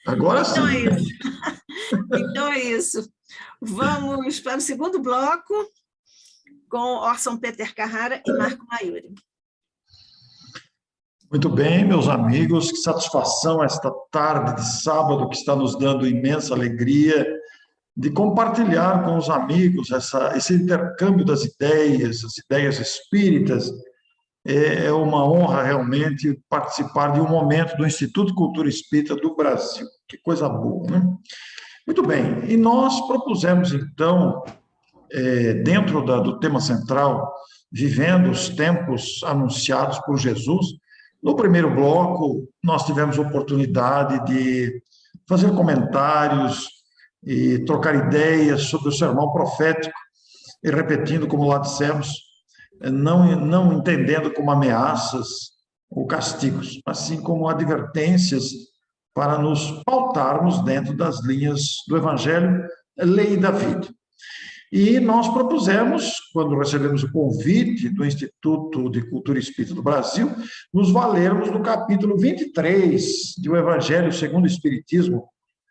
Agora sim. Então é isso. Então é isso. Vamos para o segundo bloco com Orson Peter Carrara e Marco Maiuri. Muito bem, meus amigos, que satisfação esta tarde de sábado que está nos dando imensa alegria de compartilhar com os amigos esse intercâmbio das ideias, as ideias espíritas. É uma honra realmente participar de um momento do Instituto de Cultura Espírita do Brasil. Que coisa boa, né? Muito bem, e nós propusemos então, dentro do tema central, vivendo os tempos anunciados por Jesus. No primeiro bloco, nós tivemos oportunidade de fazer comentários e trocar ideias sobre o sermão profético, e repetindo, como lá dissemos, não entendendo como ameaças ou castigos, mas sim como advertências para nos pautarmos dentro das linhas do Evangelho, lei da vida. E nós propusemos, quando recebemos o convite do Instituto de Cultura Espírita do Brasil, nos valermos do capítulo 23 de O Evangelho segundo o Espiritismo,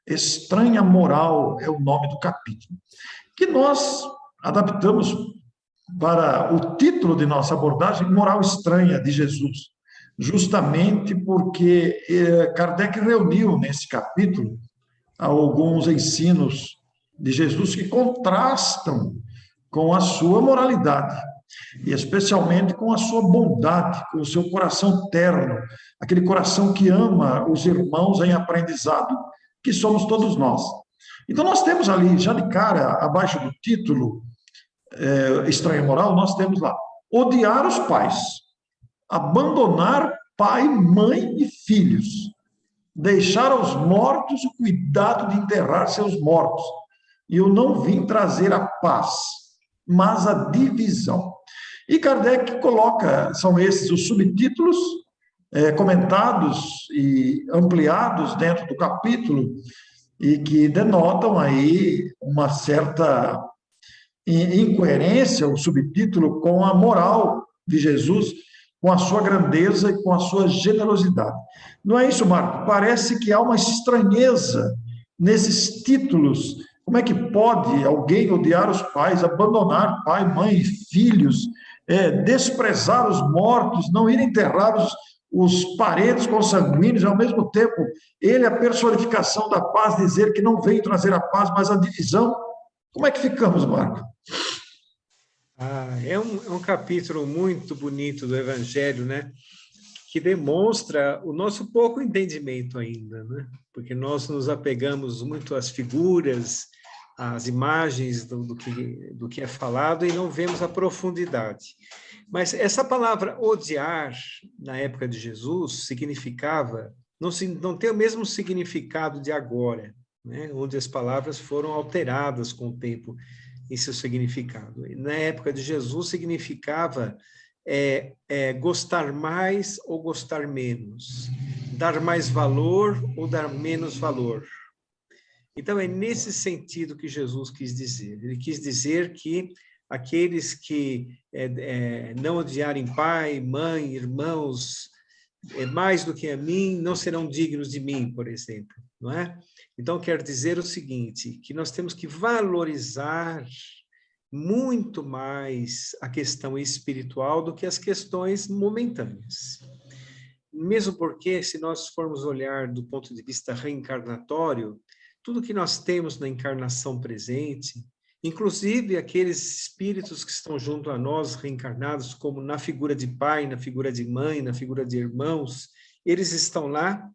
Estranha Moral é o nome do capítulo, que nós adaptamos para o título de nossa abordagem, Moral Estranha de Jesus, justamente porque Kardec reuniu nesse capítulo alguns ensinos de Jesus que contrastam com a sua moralidade, e especialmente com a sua bondade, com o seu coração terno, aquele coração que ama os irmãos em aprendizado, que somos todos nós. Então, nós temos ali, já de cara, abaixo do título Estranha Moral, nós temos lá, odiar os pais, abandonar pai, mãe e filhos, deixar aos mortos o cuidado de enterrar seus mortos. E eu não vim trazer a paz, mas a divisão. E Kardec coloca, são esses os subtítulos comentados e ampliados dentro do capítulo, e que denotam aí uma certa incoerência, o subtítulo, com a moral de Jesus, com a sua grandeza e com a sua generosidade. Não é isso, Marco? Parece que há uma estranheza nesses títulos. Como é que pode alguém odiar os pais, abandonar pai, mãe, filhos, desprezar os mortos, não ir enterrar os parentes consanguíneos, ao mesmo tempo, ele, a personificação da paz, dizer que não veio trazer a paz, mas a divisão? Como é que ficamos, Marco? É um capítulo muito bonito do Evangelho, né? Que demonstra o nosso pouco entendimento ainda, né? Porque nós nos apegamos muito às figuras, às imagens do que é falado e não vemos a profundidade. Mas essa palavra odiar, na época de Jesus, significava, não tem o mesmo significado de agora, né? Onde as palavras foram alteradas com o tempo em seu significado. Na época de Jesus, significava gostar mais ou gostar menos, dar mais valor ou dar menos valor. Então, é nesse sentido que Jesus quis dizer. Ele quis dizer que aqueles que não odiarem pai, mãe, irmãos, mais do que a mim, não serão dignos de mim, por exemplo, não é? Então, quer dizer o seguinte, que nós temos que valorizar muito mais a questão espiritual do que as questões momentâneas. Mesmo porque, se nós formos olhar do ponto de vista reencarnatório, tudo que nós temos na encarnação presente, inclusive aqueles espíritos que estão junto a nós, reencarnados, como na figura de pai, na figura de mãe, na figura de irmãos, eles estão lá,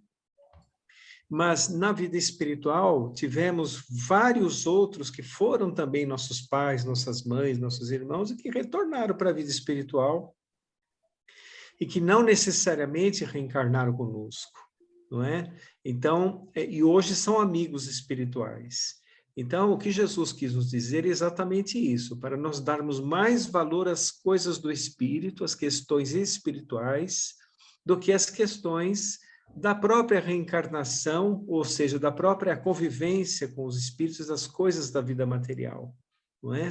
mas na vida espiritual tivemos vários outros que foram também nossos pais, nossas mães, nossos irmãos, e que retornaram para a vida espiritual e que não necessariamente reencarnaram conosco, não é? Então, e hoje são amigos espirituais. Então, o que Jesus quis nos dizer é exatamente isso, para nós darmos mais valor às coisas do espírito, às questões espirituais, do que às questões da própria reencarnação, ou seja, da própria convivência com os espíritos, das coisas da vida material, não é?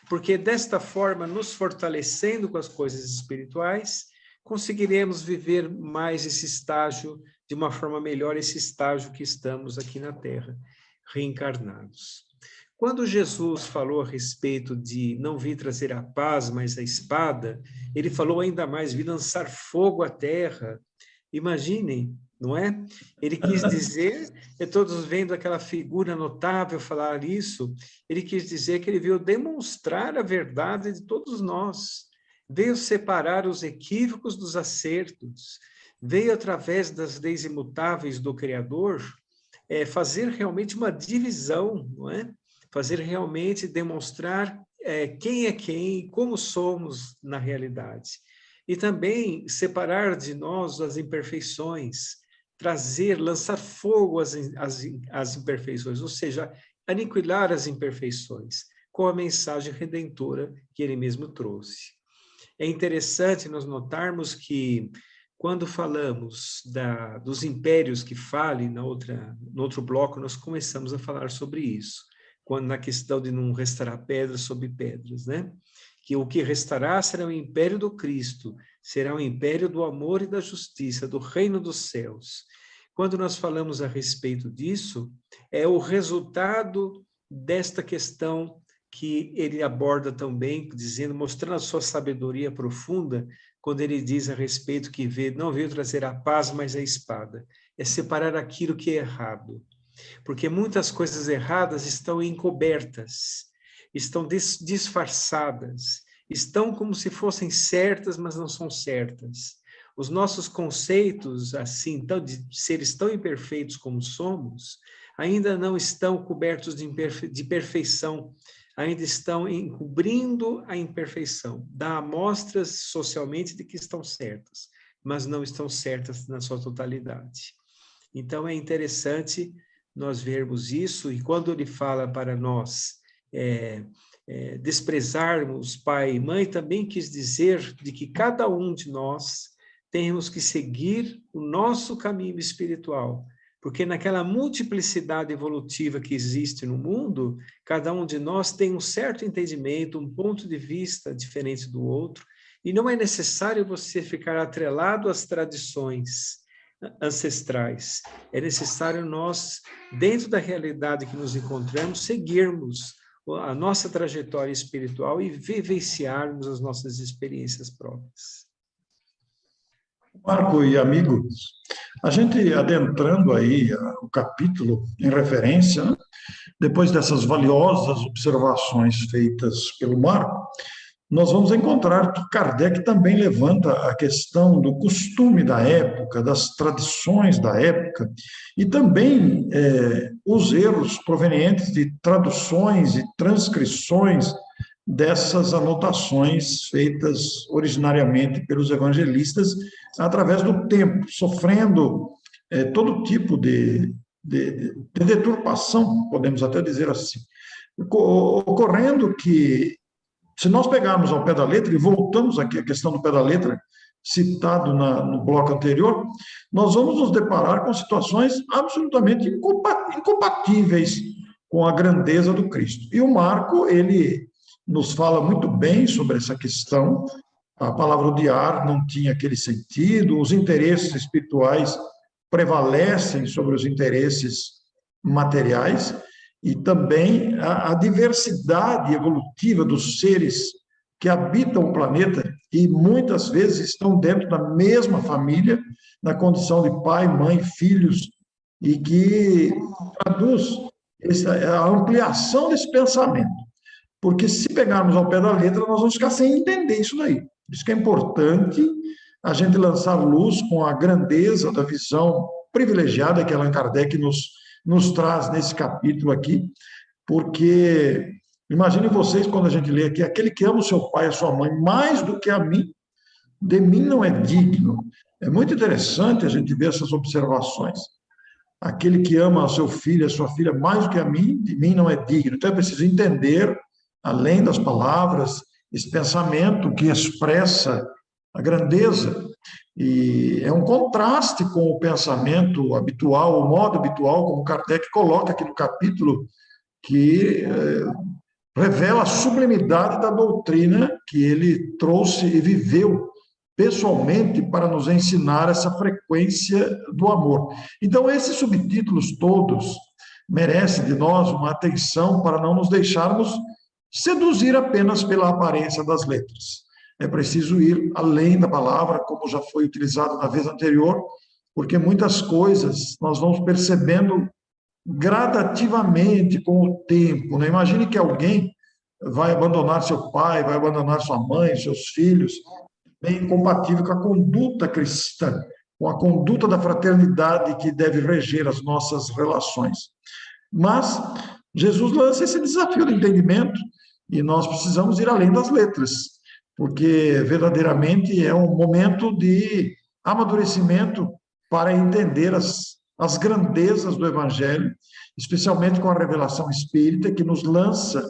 Porque desta forma, nos fortalecendo com as coisas espirituais, conseguiremos viver mais esse estágio, de uma forma melhor, esse estágio que estamos aqui na Terra, reencarnados. Quando Jesus falou a respeito de não vir trazer a paz, mas a espada, ele falou ainda mais, vir lançar fogo à terra. Imaginem, não é? Ele quis dizer, e todos vendo aquela figura notável falar isso, ele quis dizer que ele veio demonstrar a verdade de todos nós, veio separar os equívocos dos acertos, veio através das leis imutáveis do Criador, fazer realmente uma divisão, não é? Fazer realmente demonstrar quem é quem, como somos na realidade. E também separar de nós as imperfeições, trazer, lançar fogo às imperfeições, ou seja, aniquilar as imperfeições, com a mensagem redentora que ele mesmo trouxe. É interessante nós notarmos que, quando falamos dos impérios que falem, no outro bloco, nós começamos a falar sobre isso, quando na questão de não restará pedras sobre pedras, né? Que o que restará será o império do Cristo, será o império do amor e da justiça, do reino dos céus. Quando nós falamos a respeito disso, é o resultado desta questão que ele aborda também, dizendo, mostrando a sua sabedoria profunda, quando ele diz a respeito que não veio trazer a paz, mas a espada. É separar aquilo que é errado. Porque muitas coisas erradas estão encobertas, estão disfarçadas, estão como se fossem certas, mas não são certas. Os nossos conceitos, assim, de seres tão imperfeitos como somos, ainda não estão cobertos de perfeição, ainda estão encobrindo a imperfeição, dá amostras socialmente de que estão certas, mas não estão certas na sua totalidade. Então, é interessante nós vermos isso, e quando ele fala para nós desprezarmos pai e mãe, também quis dizer de que cada um de nós temos que seguir o nosso caminho espiritual, porque naquela multiplicidade evolutiva que existe no mundo, cada um de nós tem um certo entendimento, um ponto de vista diferente do outro, e não é necessário você ficar atrelado às tradições ancestrais. É necessário nós, dentro da realidade que nos encontramos, seguirmos a nossa trajetória espiritual e vivenciarmos as nossas experiências próprias. Marco e amigos, a gente adentrando aí o capítulo em referência, né, depois dessas valiosas observações feitas pelo Marco, nós vamos encontrar que Kardec também levanta a questão do costume da época, das tradições da época, e também os erros provenientes de traduções e transcrições dessas anotações feitas originariamente pelos evangelistas através do tempo, sofrendo todo tipo de deturpação, podemos até dizer assim, ocorrendo que, se nós pegarmos ao pé da letra, e voltamos aqui à questão do pé da letra, citado no bloco anterior, nós vamos nos deparar com situações absolutamente incompatíveis com a grandeza do Cristo. E o Marco, ele nos fala muito bem sobre essa questão. A palavra odiar não tinha aquele sentido, os interesses espirituais prevalecem sobre os interesses materiais, e também a diversidade evolutiva dos seres que habitam o planeta e muitas vezes estão dentro da mesma família, na condição de pai, mãe, filhos, e que traduz a ampliação desse pensamento. Porque se pegarmos ao pé da letra, nós vamos ficar sem entender isso daí. Por isso que é importante a gente lançar luz com a grandeza da visão privilegiada que Allan Kardec nos traz nesse capítulo aqui, porque imaginem vocês, quando a gente lê aqui, aquele que ama o seu pai e a sua mãe mais do que a mim, de mim não é digno. É muito interessante a gente ver essas observações. Aquele que ama o seu filho e a sua filha mais do que a mim, de mim não é digno. Então é preciso entender, além das palavras, esse pensamento que expressa a grandeza. E é um contraste com o pensamento habitual, o modo habitual, como Kardec coloca aqui no capítulo, que revela a sublimidade da doutrina que ele trouxe e viveu pessoalmente para nos ensinar essa frequência do amor. Então, esses subtítulos todos merecem de nós uma atenção para não nos deixarmos seduzir apenas pela aparência das letras. É preciso ir além da palavra, como já foi utilizado na vez anterior, porque muitas coisas nós vamos percebendo gradativamente com o tempo. Não imagine que alguém vai abandonar seu pai, vai abandonar sua mãe, seus filhos, bem incompatível com a conduta cristã, com a conduta da fraternidade que deve reger as nossas relações. Mas Jesus lança esse desafio do entendimento e nós precisamos ir além das letras, porque verdadeiramente é um momento de amadurecimento para entender as grandezas do Evangelho, especialmente com a revelação espírita, que nos lança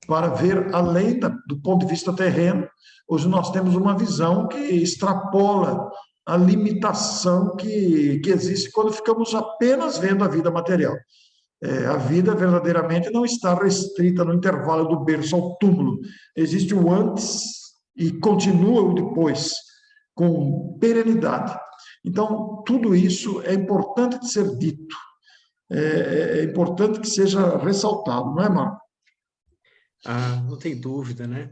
para ver além do ponto de vista terreno. Hoje nós temos uma visão que extrapola a limitação que existe quando ficamos apenas vendo a vida material. A vida verdadeiramente não está restrita no intervalo do berço ao túmulo. Existe o antes e continua o depois, com perenidade. Então, tudo isso é importante de ser dito, é importante que seja ressaltado, não é, Marco? Não tem dúvida, né?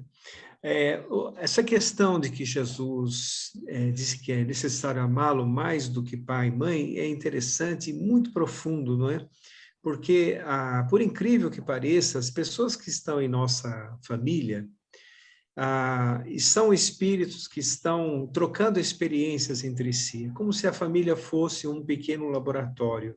Essa questão de que Jesus disse que é necessário amá-lo mais do que pai e mãe é interessante e muito profundo, não é? Porque, por incrível que pareça, as pessoas que estão em nossa família são espíritos que estão trocando experiências entre si, como se a família fosse um pequeno laboratório,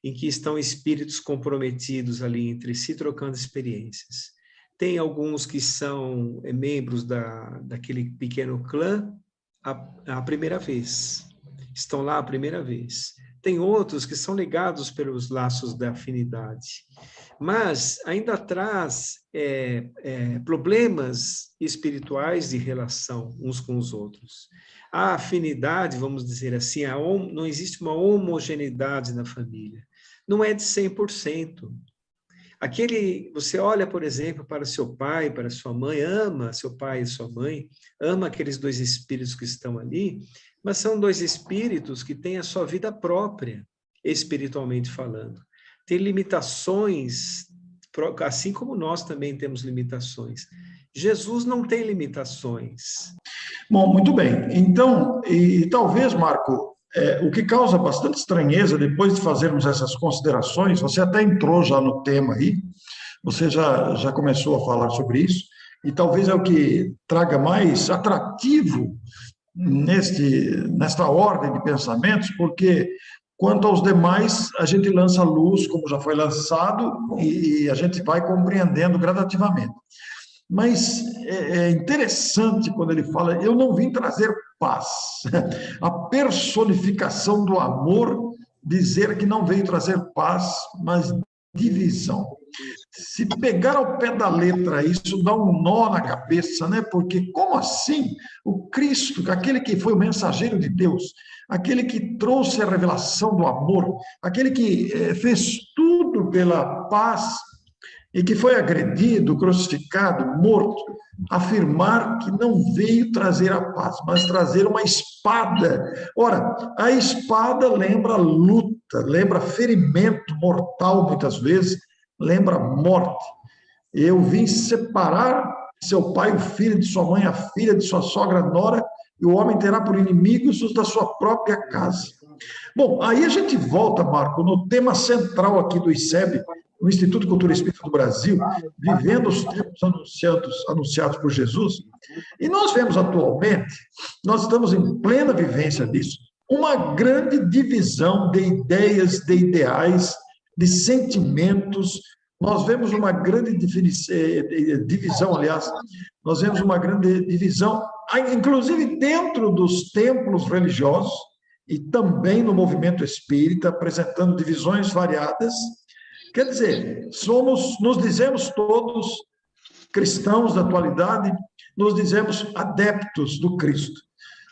em que estão espíritos comprometidos ali entre si, trocando experiências. Tem alguns que são membros daquele pequeno clã a primeira vez, estão lá a primeira vez. Tem outros que são ligados pelos laços da afinidade, mas ainda traz problemas espirituais de relação uns com os outros. A afinidade, vamos dizer assim, não existe uma homogeneidade na família, não é de 100%. Você olha, por exemplo, para seu pai, para sua mãe, ama seu pai e sua mãe, ama aqueles dois espíritos que estão ali, mas são dois espíritos que têm a sua vida própria, espiritualmente falando. Tem limitações, assim como nós também temos limitações. Jesus não tem limitações. Bom, muito bem. Então, e talvez, Marco, o que causa bastante estranheza, depois de fazermos essas considerações, você até entrou já no tema aí, você já começou a falar sobre isso, e talvez é o que traga mais atrativo nesta ordem de pensamentos, porque quanto aos demais, a gente lança luz, como já foi lançado, e a gente vai compreendendo gradativamente. Mas é interessante quando ele fala, eu não vim trazer paz. A personificação do amor dizer que não veio trazer paz, mas divisão. Se pegar ao pé da letra isso, dá um nó na cabeça, né? Porque como assim? O Cristo, aquele que foi o mensageiro de Deus, aquele que trouxe a revelação do amor, aquele que fez tudo pela paz e que foi agredido, crucificado, morto, afirmar que não veio trazer a paz, mas trazer uma espada. Ora, a espada lembra luta, lembra ferimento mortal, muitas vezes, lembra morte. Eu vim separar seu pai, o filho de sua mãe, a filha de sua sogra, a nora, e o homem terá por inimigos os da sua própria casa. Bom, aí a gente volta, Marco, no tema central aqui do ICEB, o Instituto Cultura Espírita do Brasil, vivendo os tempos anunciados por Jesus, e nós vemos atualmente, nós estamos em plena vivência disso, uma grande divisão de ideias, de ideais, de sentimentos. Nós vemos uma grande divisão, aliás, nós vemos uma grande divisão, inclusive dentro dos templos religiosos e também no movimento espírita, apresentando divisões variadas. Quer dizer, nos dizemos todos cristãos da atualidade, nos dizemos adeptos do Cristo.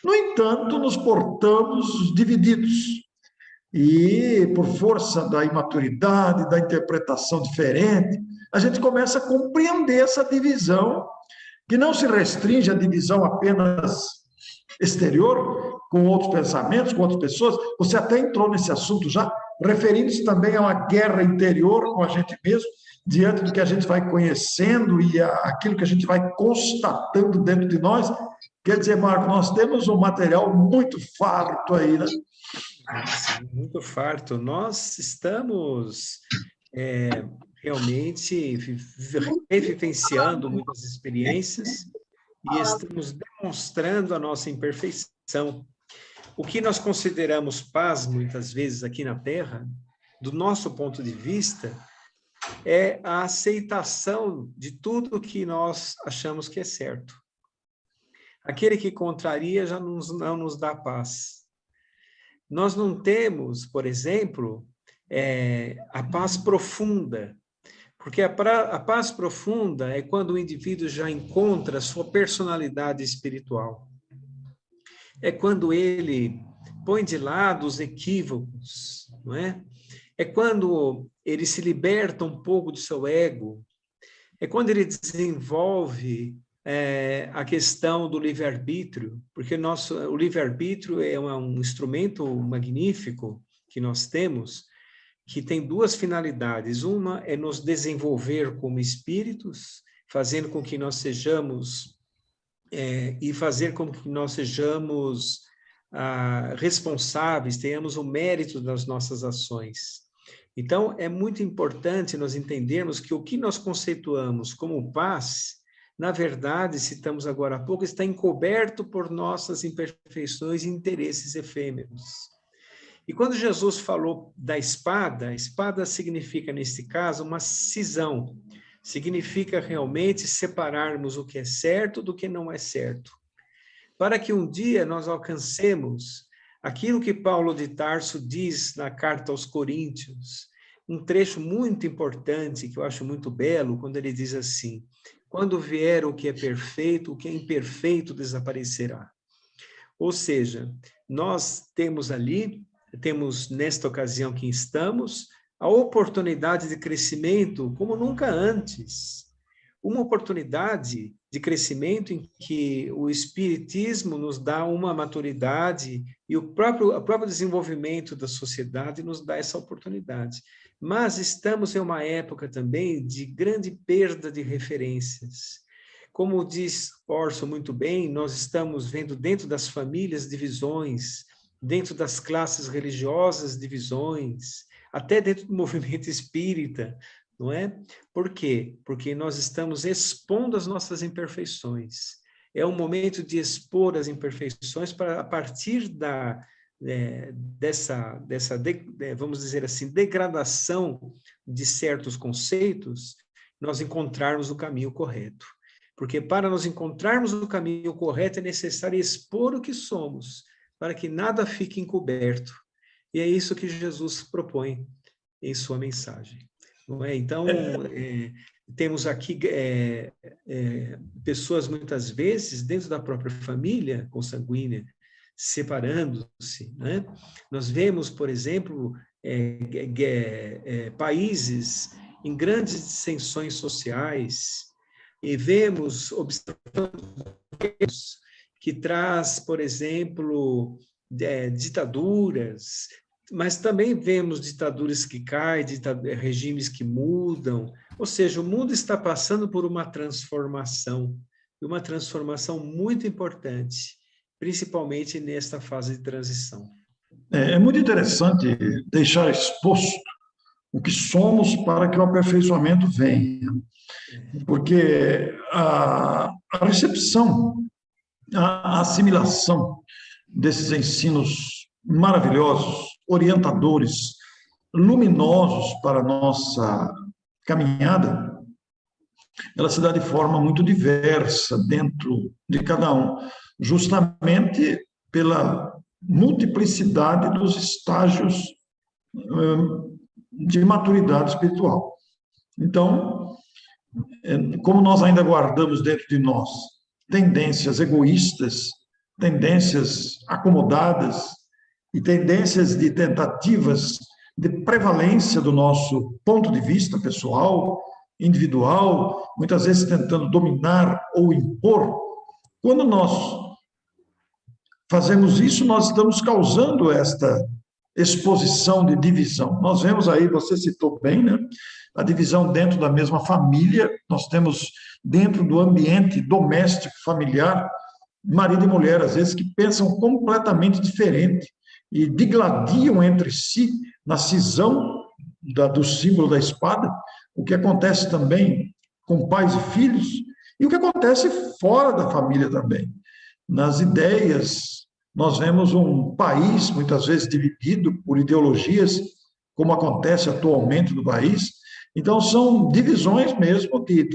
No entanto, nos portamos divididos. E, por força da imaturidade, da interpretação diferente, a gente começa a compreender essa divisão, que não se restringe à divisão apenas exterior, com outros pensamentos, com outras pessoas. Você até entrou nesse assunto já, referindo-se também a uma guerra interior com a gente mesmo, diante do que a gente vai conhecendo e aquilo que a gente vai constatando dentro de nós. Quer dizer, Marco, nós temos um material muito farto aí, né? Sim, muito farto. Nós estamos realmente revivenciando muitas experiências e estamos demonstrando a nossa imperfeição. O que nós consideramos paz, muitas vezes, aqui na Terra, do nosso ponto de vista, é a aceitação de tudo que nós achamos que é certo. Aquele que contraria já não nos dá paz. Nós não temos, por exemplo, a paz profunda, porque a paz profunda é quando o indivíduo já encontra a sua personalidade espiritual. É quando ele põe de lado os equívocos, não é? É quando ele se liberta um pouco do seu ego, é quando ele desenvolve a questão do livre-arbítrio, porque o livre-arbítrio é um instrumento magnífico que nós temos, que tem duas finalidades. Uma é nos desenvolver como espíritos, fazendo com que nós sejamos, e fazer com que nós sejamos responsáveis, tenhamos o mérito das nossas ações. Então, é muito importante nós entendermos que o que nós conceituamos como paz, na verdade, citamos agora há pouco, está encoberto por nossas imperfeições e interesses efêmeros. E quando Jesus falou da espada, a espada significa, nesse caso, uma cisão. Significa realmente separarmos o que é certo do que não é certo. Para que um dia nós alcancemos aquilo que Paulo de Tarso diz na carta aos Coríntios, um trecho muito importante, que eu acho muito belo, quando ele diz assim: quando vier o que é perfeito, o que é imperfeito desaparecerá. Ou seja, nós temos nesta ocasião que estamos, a oportunidade de crescimento como nunca antes. Uma oportunidade de crescimento em que o Espiritismo nos dá uma maturidade e o próprio desenvolvimento da sociedade nos dá essa oportunidade. Mas estamos em uma época também de grande perda de referências. Como diz Orson muito bem, nós estamos vendo dentro das famílias divisões, dentro das classes religiosas divisões, até dentro do movimento espírita, não é? Por quê? Porque nós estamos expondo as nossas imperfeições. É um momento de expor as imperfeições para, a partir dessa vamos dizer assim, degradação de certos conceitos, nós encontrarmos o caminho correto. Porque para nós encontrarmos o caminho correto é necessário expor o que somos, para que nada fique encoberto. E é isso que Jesus propõe em sua mensagem. Não é? Então, temos aqui pessoas, muitas vezes, dentro da própria família consanguínea, separando-se. Né? Nós vemos, por exemplo, países em grandes dissensões sociais, e vemos, observando que traz, por exemplo, ditaduras, mas também vemos ditaduras que caem, regimes que mudam, ou seja, o mundo está passando por uma transformação, e uma transformação muito importante, principalmente nesta fase de transição. É muito interessante deixar exposto o que somos para que o aperfeiçoamento venha, porque a recepção, a assimilação desses ensinos maravilhosos, orientadores, luminosos para a nossa caminhada, ela se dá de forma muito diversa dentro de cada um, justamente pela multiplicidade dos estágios de maturidade espiritual. Então, como nós ainda guardamos dentro de nós tendências egoístas, tendências acomodadas e tendências de tentativas de prevalência do nosso ponto de vista pessoal, individual, muitas vezes tentando dominar ou impor, quando nós fazemos isso, nós estamos causando esta exposição de divisão. Nós vemos aí, você citou bem, né? A divisão dentro da mesma família, nós temos dentro do ambiente doméstico, familiar, marido e mulher, às vezes, que pensam completamente diferente e digladiam entre si na cisão do símbolo da espada, o que acontece também com pais e filhos, e o que acontece fora da família também. Nas ideias, nós vemos um país, muitas vezes, dividido por ideologias, como acontece atualmente no país. Então, são divisões mesmo que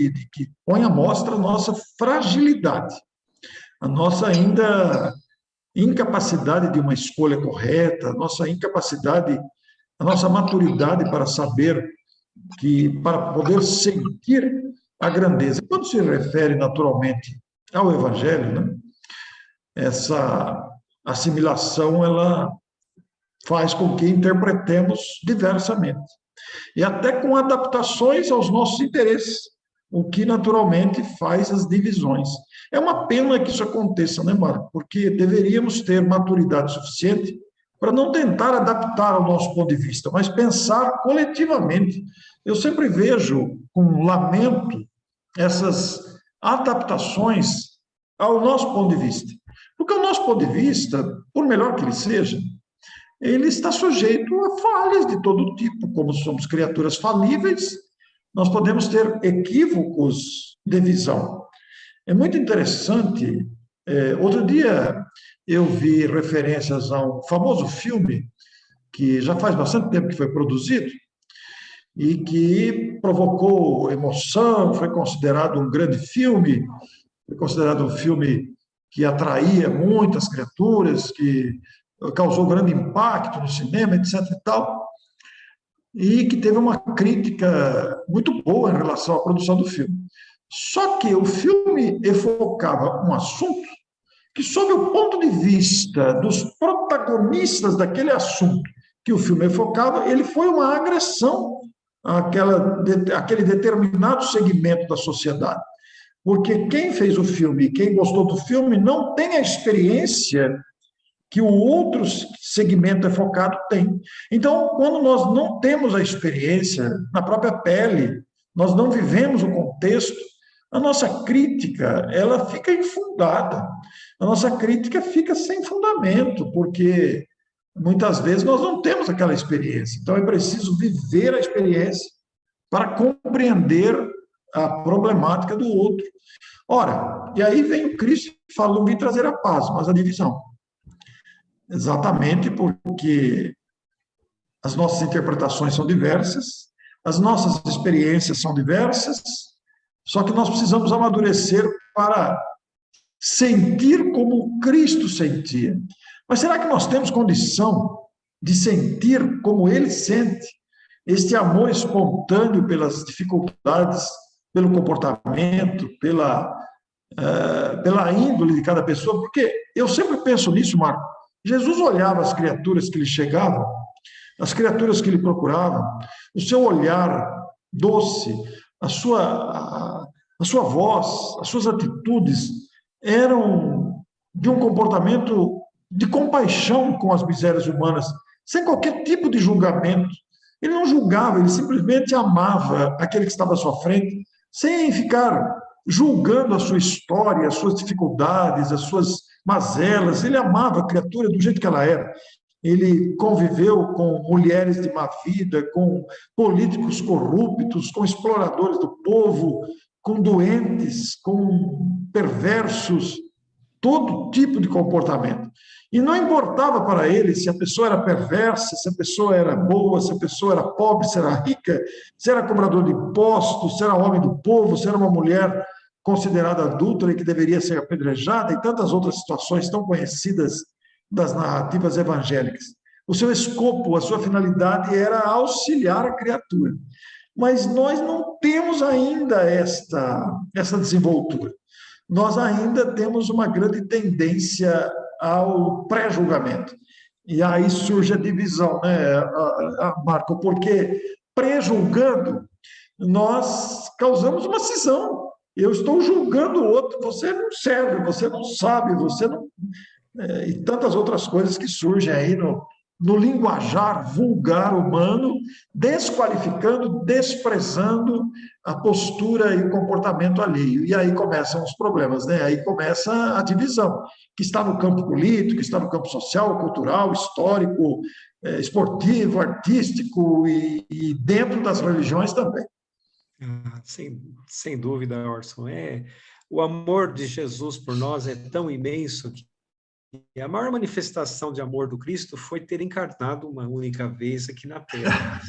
põem à mostra a nossa fragilidade, a nossa ainda incapacidade de uma escolha correta, a nossa incapacidade, a nossa maturidade para saber para poder sentir a grandeza. Quando se refere naturalmente ao Evangelho, né, essa assimilação ela faz com que interpretemos diversamente e até com adaptações aos nossos interesses, o que naturalmente faz as divisões. É uma pena que isso aconteça, né, Marco? Porque deveríamos ter maturidade suficiente para não tentar adaptar ao nosso ponto de vista, mas pensar coletivamente. Eu sempre vejo com lamento essas adaptações ao nosso ponto de vista. Porque o nosso ponto de vista, por melhor que ele seja, ele está sujeito a falhas de todo tipo. Como somos criaturas falíveis, nós podemos ter equívocos de visão. É muito interessante. Outro dia eu vi referências a um famoso filme que já faz bastante tempo que foi produzido e que provocou emoção, foi considerado um grande filme, foi considerado um filme que atraía muitas criaturas, que causou grande impacto no cinema, etc. e tal, e que teve uma crítica muito boa em relação à produção do filme. Só que o filme enfocava um assunto que, sob o ponto de vista dos protagonistas daquele assunto que o filme enfocava, ele foi uma agressão àquele determinado segmento da sociedade. Porque quem fez o filme e quem gostou do filme não tem a experiência que o outro segmento enfocado tem. Então, quando nós não temos a experiência na própria pele, nós não vivemos o contexto, a nossa crítica, ela fica infundada. A nossa crítica fica sem fundamento, porque muitas vezes nós não temos aquela experiência. Então, é preciso viver a experiência para compreender a problemática do outro. Ora, e aí vem o Cristo que falou, vim trazer a paz, mas a divisão. Exatamente porque as nossas interpretações são diversas, as nossas experiências são diversas, só que nós precisamos amadurecer para sentir como Cristo sentia. Mas será que nós temos condição de sentir como ele sente? Este amor espontâneo pelas dificuldades, pelo comportamento, pela índole de cada pessoa, porque eu sempre penso nisso, Marco. Jesus olhava as criaturas que lhe chegavam, as criaturas que lhe procuravam, o seu olhar doce, a sua voz, as suas atitudes eram de um comportamento de compaixão com as misérias humanas, sem qualquer tipo de julgamento. Ele não julgava, ele simplesmente amava aquele que estava à sua frente, sem ficar julgando a sua história, as suas dificuldades, as suas mazelas. Ele amava a criatura do jeito que ela era. Ele conviveu com mulheres de má vida, com políticos corruptos, com exploradores do povo, com doentes, com perversos, todo tipo de comportamento. E não importava para ele se a pessoa era perversa, se a pessoa era boa, se a pessoa era pobre, se era rica, se era cobrador de impostos, se era homem do povo, se era uma mulher considerada adúltera e que deveria ser apedrejada, e tantas outras situações tão conhecidas das narrativas evangélicas. O seu escopo, a sua finalidade era auxiliar a criatura. Mas nós não temos ainda essa desenvoltura. Nós ainda temos uma grande tendência ao pré-julgamento. E aí surge a divisão, né, Marco? Porque pré-julgando, nós causamos uma cisão. Eu estou julgando o outro, você não serve, você não sabe, você não... e tantas outras coisas que surgem aí no linguajar vulgar humano, desqualificando, desprezando a postura e o comportamento alheio. E aí começam os problemas, né? Aí começa a divisão, que está no campo político, que está no campo social, cultural, histórico, esportivo, artístico e dentro das religiões também. Sem dúvida, Orson. O amor de Jesus por nós é tão imenso que a maior manifestação de amor do Cristo foi ter encarnado uma única vez aqui na Terra.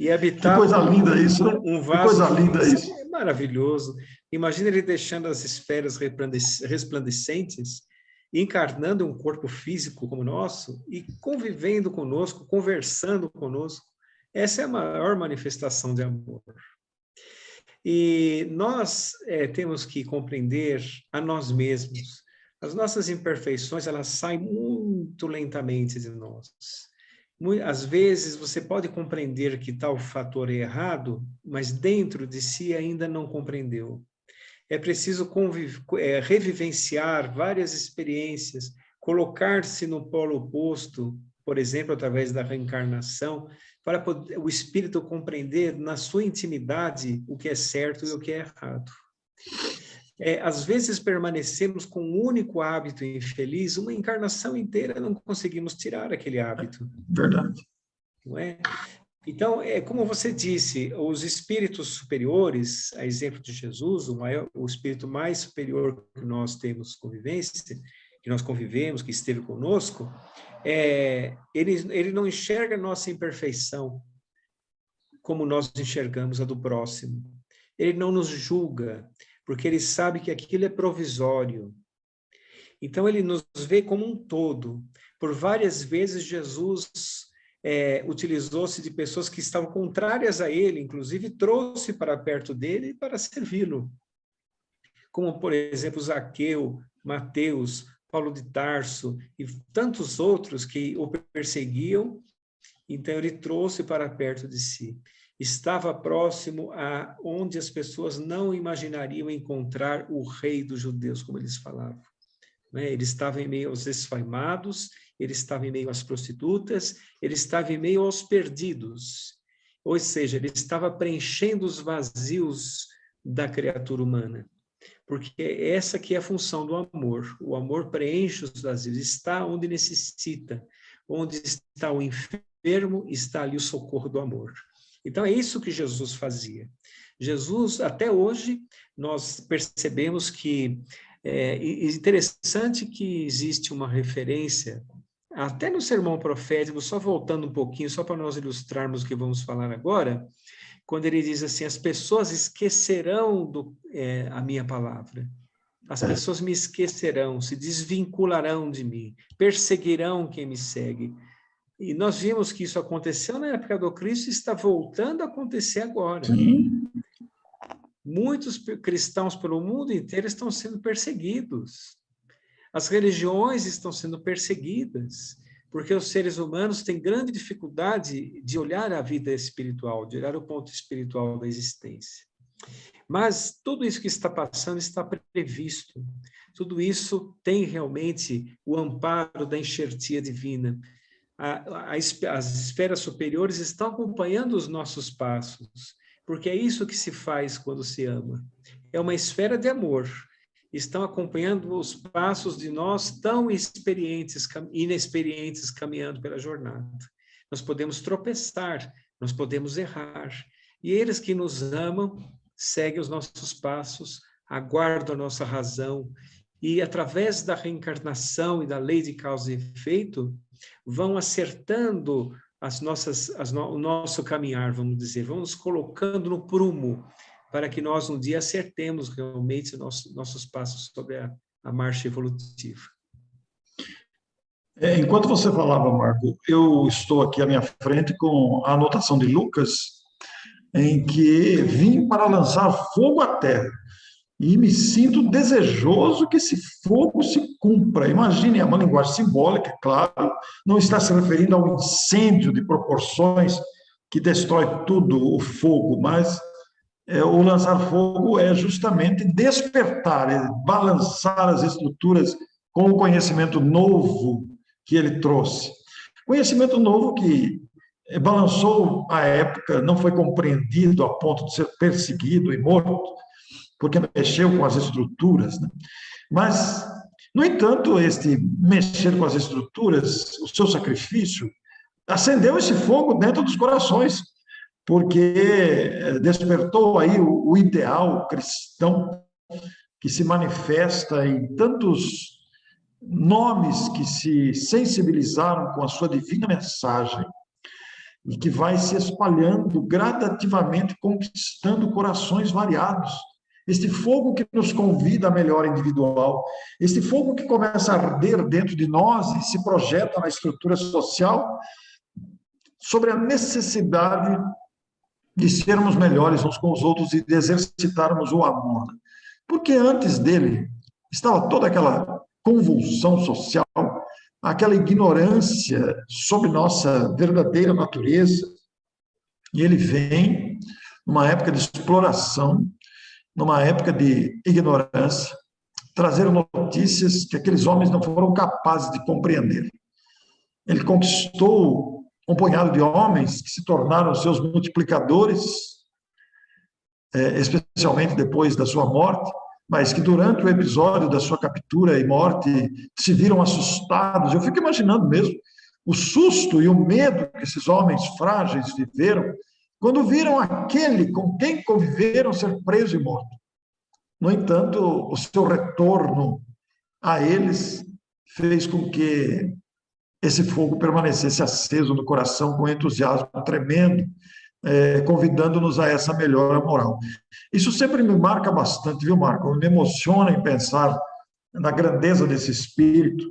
E habitar... Que coisa linda isso, né? Um vaso, que coisa linda isso. É maravilhoso. Imagina ele deixando as esferas resplandecentes, encarnando um corpo físico como o nosso e convivendo conosco, conversando conosco. Essa é a maior manifestação de amor. E nós temos que compreender a nós mesmos. As nossas imperfeições, elas saem muito lentamente de nós. Às vezes, você pode compreender que tal fator é errado, mas dentro de si ainda não compreendeu. É preciso revivenciar várias experiências, colocar-se no polo oposto, por exemplo, através da reencarnação, para poder, o espírito compreender na sua intimidade o que é certo e o que é errado. Às vezes permanecemos com um único hábito infeliz, uma encarnação inteira não conseguimos tirar aquele hábito. Verdade. Não é? Então, como você disse, os espíritos superiores, a exemplo de Jesus, o espírito mais superior que nós temos convivência, que nós convivemos, que esteve conosco, ele não enxerga a nossa imperfeição como nós enxergamos a do próximo. Ele não nos julga, porque ele sabe que aquilo é provisório. Então, ele nos vê como um todo. Por várias vezes, Jesus utilizou-se de pessoas que estavam contrárias a ele, inclusive trouxe para perto dele para servi-lo. Como, por exemplo, Zaqueu, Mateus, Paulo de Tarso e tantos outros que o perseguiam, então ele trouxe para perto de si. Estava próximo a onde as pessoas não imaginariam encontrar o rei dos judeus, como eles falavam. Ele estava em meio aos esfaimados, ele estava em meio às prostitutas, ele estava em meio aos perdidos. Ou seja, ele estava preenchendo os vazios da criatura humana. Porque essa que é a função do amor. O amor preenche os vazios, está onde necessita. Onde está o enfermo, está ali o socorro do amor. Então, é isso que Jesus fazia. Jesus, até hoje, nós percebemos que é interessante que existe uma referência, até no sermão profético, só voltando um pouquinho, só para nós ilustrarmos o que vamos falar agora, quando ele diz assim, as pessoas esquecerão a minha palavra. As pessoas me esquecerão, se desvincularão de mim, perseguirão quem me segue. E nós vimos que isso aconteceu na época do Cristo e está voltando a acontecer agora. Sim. Muitos cristãos pelo mundo inteiro estão sendo perseguidos. As religiões estão sendo perseguidas, porque os seres humanos têm grande dificuldade de olhar a vida espiritual, de olhar o ponto espiritual da existência. Mas tudo isso que está passando está previsto. Tudo isso tem realmente o amparo da enxertia divina. As esferas superiores estão acompanhando os nossos passos, porque é isso que se faz quando se ama. É uma esfera de amor. Estão acompanhando os passos de nós tão inexperientes caminhando pela jornada. Nós podemos tropeçar, nós podemos errar. E eles que nos amam seguem os nossos passos, aguardam a nossa razão e, através da reencarnação e da lei de causa e efeito, vão acertando o nosso caminhar, vamos dizer, vão nos colocando no prumo, para que nós um dia acertemos realmente nossos passos sobre a marcha evolutiva. Enquanto você falava, Marco, eu estou aqui à minha frente com a anotação de Lucas, em que vim para lançar fogo à terra. E me sinto desejoso que esse fogo se cumpra. Imagine, é uma linguagem simbólica, claro, não está se referindo a um incêndio de proporções que destrói tudo, o fogo, mas o lançar fogo é justamente despertar, balançar as estruturas com o conhecimento novo que ele trouxe. Conhecimento novo que balançou a época, não foi compreendido a ponto de ser perseguido e morto, porque mexeu com as estruturas, né? Mas, no entanto, este mexer com as estruturas, o seu sacrifício, acendeu esse fogo dentro dos corações, porque despertou aí o ideal cristão que se manifesta em tantos nomes que se sensibilizaram com a sua divina mensagem e que vai se espalhando gradativamente, conquistando corações variados. Este fogo que nos convida à melhora individual, este fogo que começa a arder dentro de nós e se projeta na estrutura social sobre a necessidade de sermos melhores uns com os outros e de exercitarmos o amor. Porque antes dele estava toda aquela convulsão social, aquela ignorância sobre nossa verdadeira natureza. E ele vem numa época de exploração, numa época de ignorância, trazer notícias que aqueles homens não foram capazes de compreender. Ele conquistou um punhado de homens que se tornaram seus multiplicadores, especialmente depois da sua morte, mas que durante o episódio da sua captura e morte se viram assustados. Eu fico imaginando mesmo o susto e o medo que esses homens frágeis viveram quando viram aquele com quem conviveram ser preso e morto. No entanto, o seu retorno a eles fez com que esse fogo permanecesse aceso no coração com entusiasmo tremendo, convidando-nos a essa melhora moral. Isso sempre me marca bastante, viu, Marco? Me emociona em pensar na grandeza desse espírito,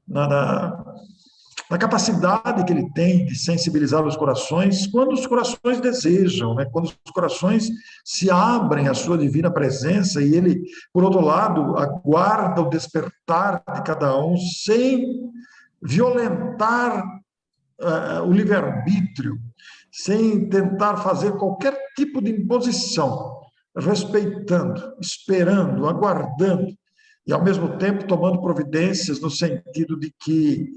na capacidade que ele tem de sensibilizar os corações quando os corações desejam, né? Quando os corações se abrem à sua divina presença e ele, por outro lado, aguarda o despertar de cada um sem violentar o livre-arbítrio, sem tentar fazer qualquer tipo de imposição, respeitando, esperando, aguardando, e ao mesmo tempo tomando providências no sentido de que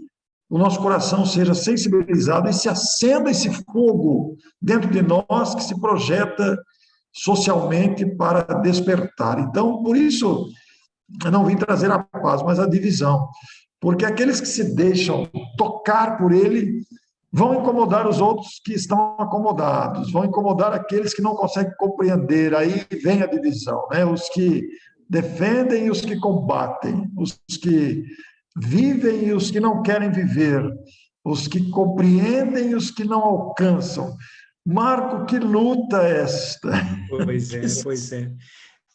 o nosso coração seja sensibilizado e se acenda esse fogo dentro de nós que se projeta socialmente para despertar. Então, por isso, eu não vim trazer a paz, mas a divisão. Porque aqueles que se deixam tocar por ele vão incomodar os outros que estão acomodados, vão incomodar aqueles que não conseguem compreender. Aí vem a divisão, né? Os que defendem e os que combatem, os que vivem e os que não querem viver, os que compreendem e os que não alcançam. Marco, que luta é esta? Pois é, pois é.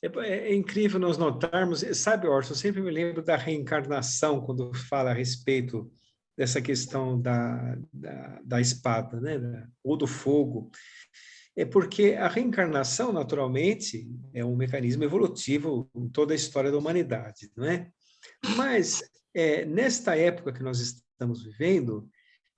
É incrível nós notarmos, sabe, Orson, eu sempre me lembro da reencarnação, quando fala a respeito dessa questão da espada, né? Ou do fogo. É porque a reencarnação, naturalmente, é um mecanismo evolutivo em toda a história da humanidade, não é? Mas, nesta época que nós estamos vivendo,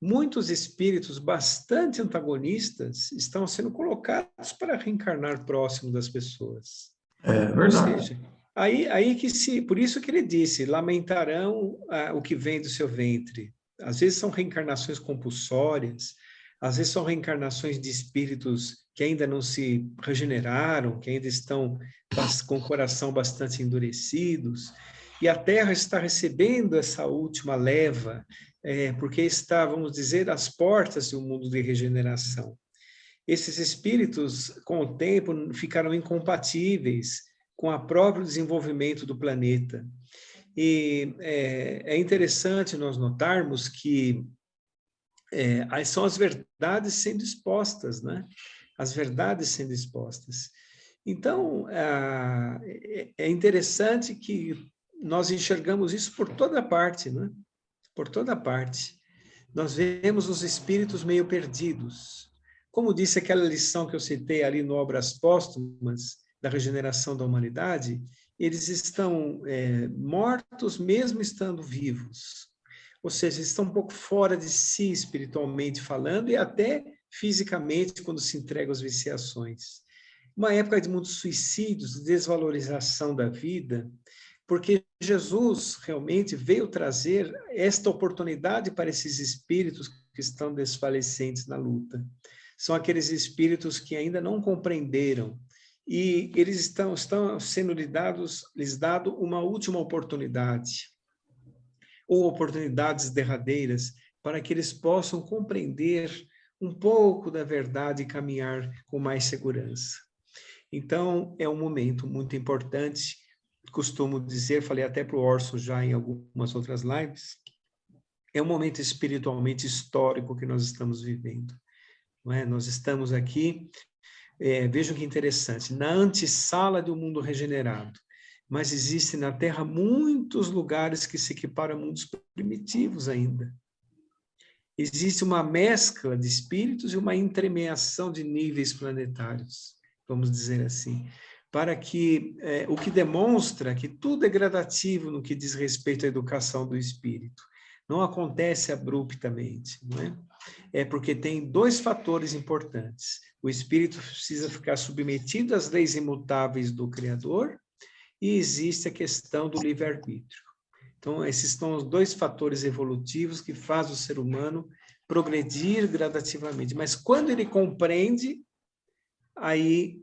muitos espíritos bastante antagonistas estão sendo colocados para reencarnar próximo das pessoas. É verdade. Ou seja, aí por isso que ele disse, lamentarão o que vem do seu ventre. Às vezes são reencarnações compulsórias, às vezes são reencarnações de espíritos que ainda não se regeneraram, que ainda estão com o coração bastante endurecidos, e a Terra está recebendo essa última leva, porque está, vamos dizer, às portas de um mundo de regeneração. Esses espíritos, com o tempo, ficaram incompatíveis com o próprio desenvolvimento do planeta. E é interessante nós notarmos que são as verdades sendo expostas, né? As verdades sendo expostas. Então, é interessante que nós enxergamos isso por toda parte, né? Por toda parte. Nós vemos os espíritos meio perdidos. Como disse aquela lição que eu citei ali no Obras Póstumas, da regeneração da humanidade, eles estão mortos mesmo estando vivos. Ou seja, estão um pouco fora de si espiritualmente falando e até fisicamente quando se entregam às viciações. Uma época de muitos suicídios, de desvalorização da vida, porque Jesus realmente veio trazer esta oportunidade para esses espíritos que estão desfalecentes na luta. São aqueles espíritos que ainda não compreenderam, e eles estão sendo lhes dado uma última oportunidade, ou oportunidades derradeiras, para que eles possam compreender um pouco da verdade e caminhar com mais segurança. Então, é um momento muito importante, costumo dizer, falei até para o Orson já em algumas outras lives, é um momento espiritualmente histórico que nós estamos vivendo. Não é? Nós estamos aqui, vejam que interessante, na antessala de um mundo regenerado, mas existem na Terra muitos lugares que se equiparam a mundos primitivos ainda. Existe uma mescla de espíritos e uma entremeação de níveis planetários, vamos dizer assim, para que, o que demonstra que tudo é gradativo no que diz respeito à educação do espírito. Não acontece abruptamente, não é? É porque tem dois fatores importantes. O espírito precisa ficar submetido às leis imutáveis do Criador e existe a questão do livre-arbítrio. Então, esses são os dois fatores evolutivos que fazem o ser humano progredir gradativamente. Mas quando ele compreende, aí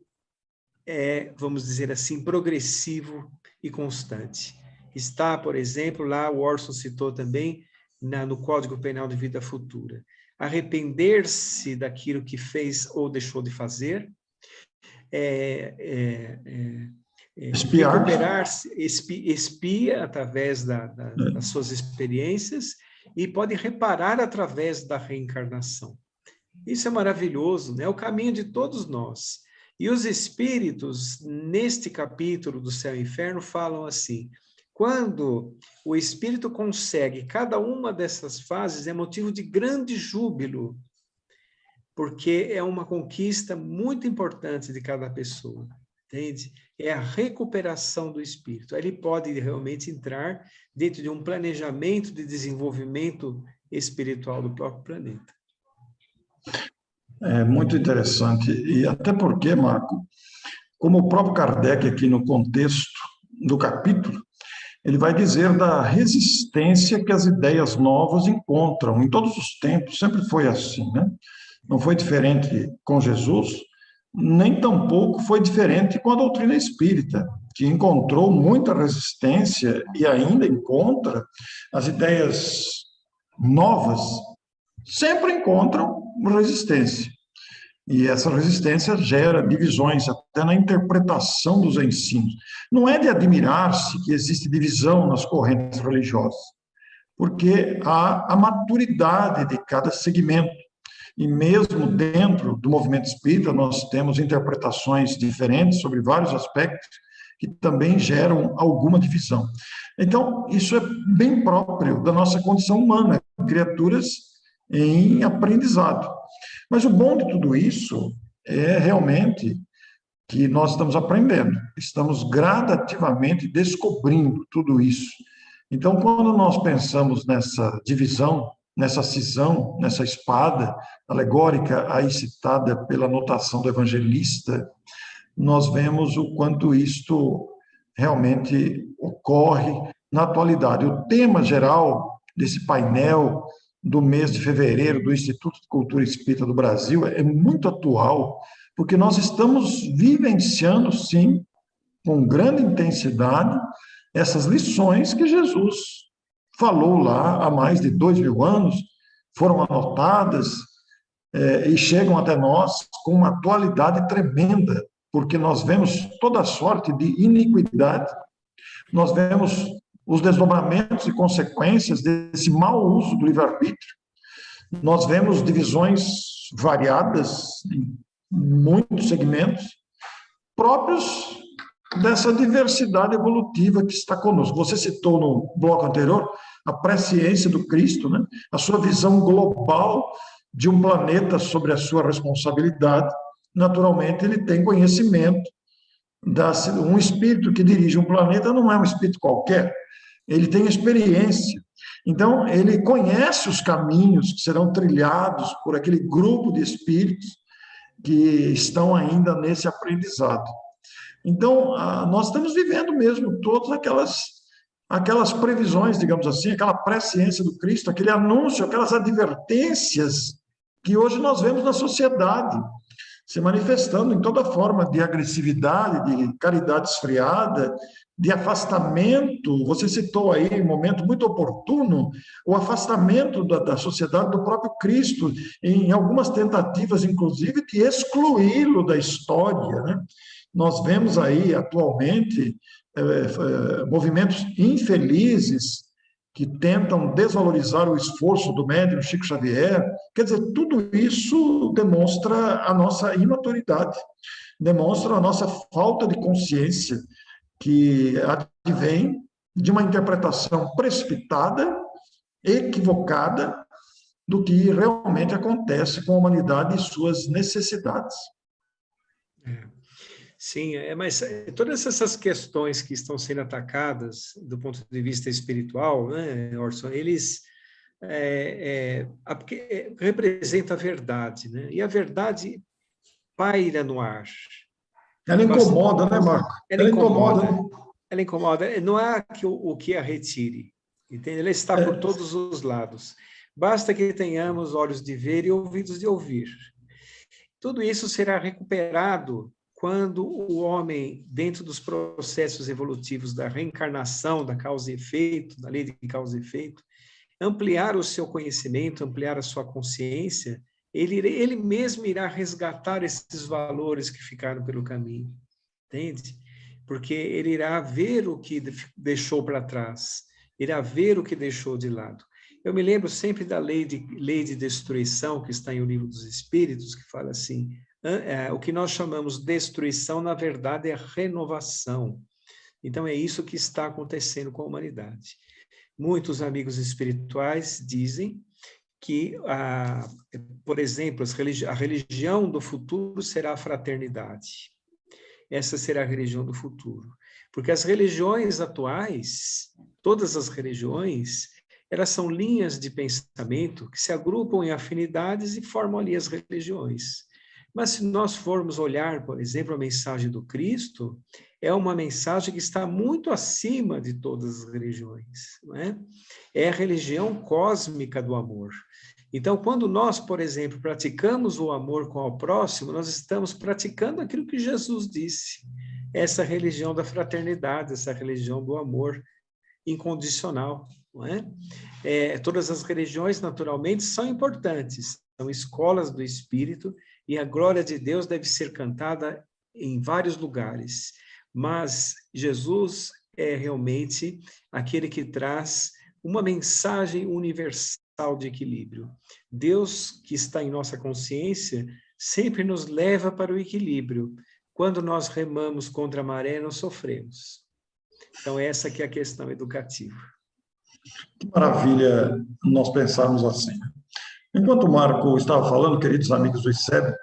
vamos dizer assim, progressivo e constante. Está, por exemplo, lá o Orson citou também, no Código Penal de Vida Futura. Arrepender-se daquilo que fez ou deixou de fazer, recuperar-se, expia através das suas experiências e pode reparar através da reencarnação. Isso é maravilhoso, né? É o caminho de todos nós. E os espíritos, neste capítulo do Céu e Inferno, falam assim: quando o espírito consegue cada uma dessas fases, é motivo de grande júbilo, porque é uma conquista muito importante de cada pessoa, entende? É a recuperação do espírito. Ele pode realmente entrar dentro de um planejamento de desenvolvimento espiritual do próprio planeta. É muito interessante, e até porque, Marco, como o próprio Kardec aqui no contexto do capítulo, ele vai dizer da resistência que as ideias novas encontram em todos os tempos, sempre foi assim, né? Não foi diferente com Jesus, nem tampouco foi diferente com a doutrina espírita, que encontrou muita resistência e ainda encontra. As ideias novas sempre encontram resistência. E essa resistência gera divisões, até na interpretação dos ensinos. Não é de admirar-se que existe divisão nas correntes religiosas, porque há a maturidade de cada segmento. E mesmo dentro do movimento espírita, nós temos interpretações diferentes sobre vários aspectos que também geram alguma divisão. Então, isso é bem próprio da nossa condição humana, criaturas em aprendizado. Mas o bom de tudo isso é realmente que nós estamos aprendendo, estamos gradativamente descobrindo tudo isso. Então, quando nós pensamos nessa divisão, nessa cisão, nessa espada alegórica aí citada pela notação do evangelista, nós vemos o quanto isto realmente ocorre na atualidade. O tema geral desse painel do mês de fevereiro do Instituto de Cultura Espírita do Brasil é muito atual, porque nós estamos vivenciando, sim, com grande intensidade, essas lições que Jesus falou lá há mais de 2000 anos, foram anotadas e chegam até nós com uma atualidade tremenda, porque nós vemos toda sorte de iniquidade, nós vemos os desdobramentos e consequências desse mau uso do livre-arbítrio. Nós vemos divisões variadas em muitos segmentos, próprios dessa diversidade evolutiva que está conosco. Você citou no bloco anterior a presciência do Cristo, né? A sua visão global de um planeta sobre a sua responsabilidade. Naturalmente, ele tem conhecimento. Um espírito que dirige um planeta não é um espírito qualquer, ele tem experiência. Então, ele conhece os caminhos que serão trilhados por aquele grupo de espíritos que estão ainda nesse aprendizado. Então, nós estamos vivendo mesmo todas aquelas previsões, digamos assim, aquela presciência do Cristo, aquele anúncio, aquelas advertências que hoje nós vemos na sociedade se manifestando em toda forma de agressividade, de caridade esfriada, de afastamento. Você citou aí, um momento muito oportuno, o afastamento da sociedade do próprio Cristo, em algumas tentativas, inclusive, de excluí-lo da história, né? Nós vemos aí, atualmente, movimentos infelizes que tentam desvalorizar o esforço do médium Chico Xavier. Quer dizer, tudo isso demonstra a nossa imaturidade, demonstra a nossa falta de consciência, que advém de uma interpretação precipitada, equivocada, do que realmente acontece com a humanidade e suas necessidades. Sim, mas todas essas questões que estão sendo atacadas do ponto de vista espiritual, né, Orson, eles representam a verdade, né? E a verdade paira no ar. Ela incomoda, né, Marco? Ela incomoda. Ela incomoda. Não há o que a retire, entende? Ela está por todos os lados. Basta que tenhamos olhos de ver e ouvidos de ouvir. Tudo isso será recuperado quando o homem, dentro dos processos evolutivos da reencarnação, da causa e efeito, da lei de causa e efeito, ampliar o seu conhecimento, ampliar a sua consciência, ele mesmo irá resgatar esses valores que ficaram pelo caminho, entende? Porque ele irá ver o que deixou para trás, irá ver o que deixou de lado. Eu me lembro sempre da lei de destruição, que está em O Livro dos Espíritos, que fala assim: o que nós chamamos de destruição, na verdade, é renovação. Então, é isso que está acontecendo com a humanidade. Muitos amigos espirituais dizem que, por exemplo, a religião do futuro será a fraternidade. Essa será a religião do futuro. Porque as religiões atuais, todas as religiões, elas são linhas de pensamento que se agrupam em afinidades e formam ali as religiões. Mas se nós formos olhar, por exemplo, a mensagem do Cristo, é uma mensagem que está muito acima de todas as religiões, não é? É a religião cósmica do amor. Então, quando nós, por exemplo, praticamos o amor com o próximo, nós estamos praticando aquilo que Jesus disse, essa religião da fraternidade, essa religião do amor incondicional, não é? Todas as religiões, naturalmente, são importantes, são escolas do Espírito, e a glória de Deus deve ser cantada em vários lugares. Mas Jesus é realmente aquele que traz uma mensagem universal de equilíbrio. Deus, que está em nossa consciência, sempre nos leva para o equilíbrio. Quando nós remamos contra a maré, nós sofremos. Então, essa que é a questão educativa. Que maravilha nós pensarmos assim. Enquanto o Marco estava falando, queridos amigos do ICEB,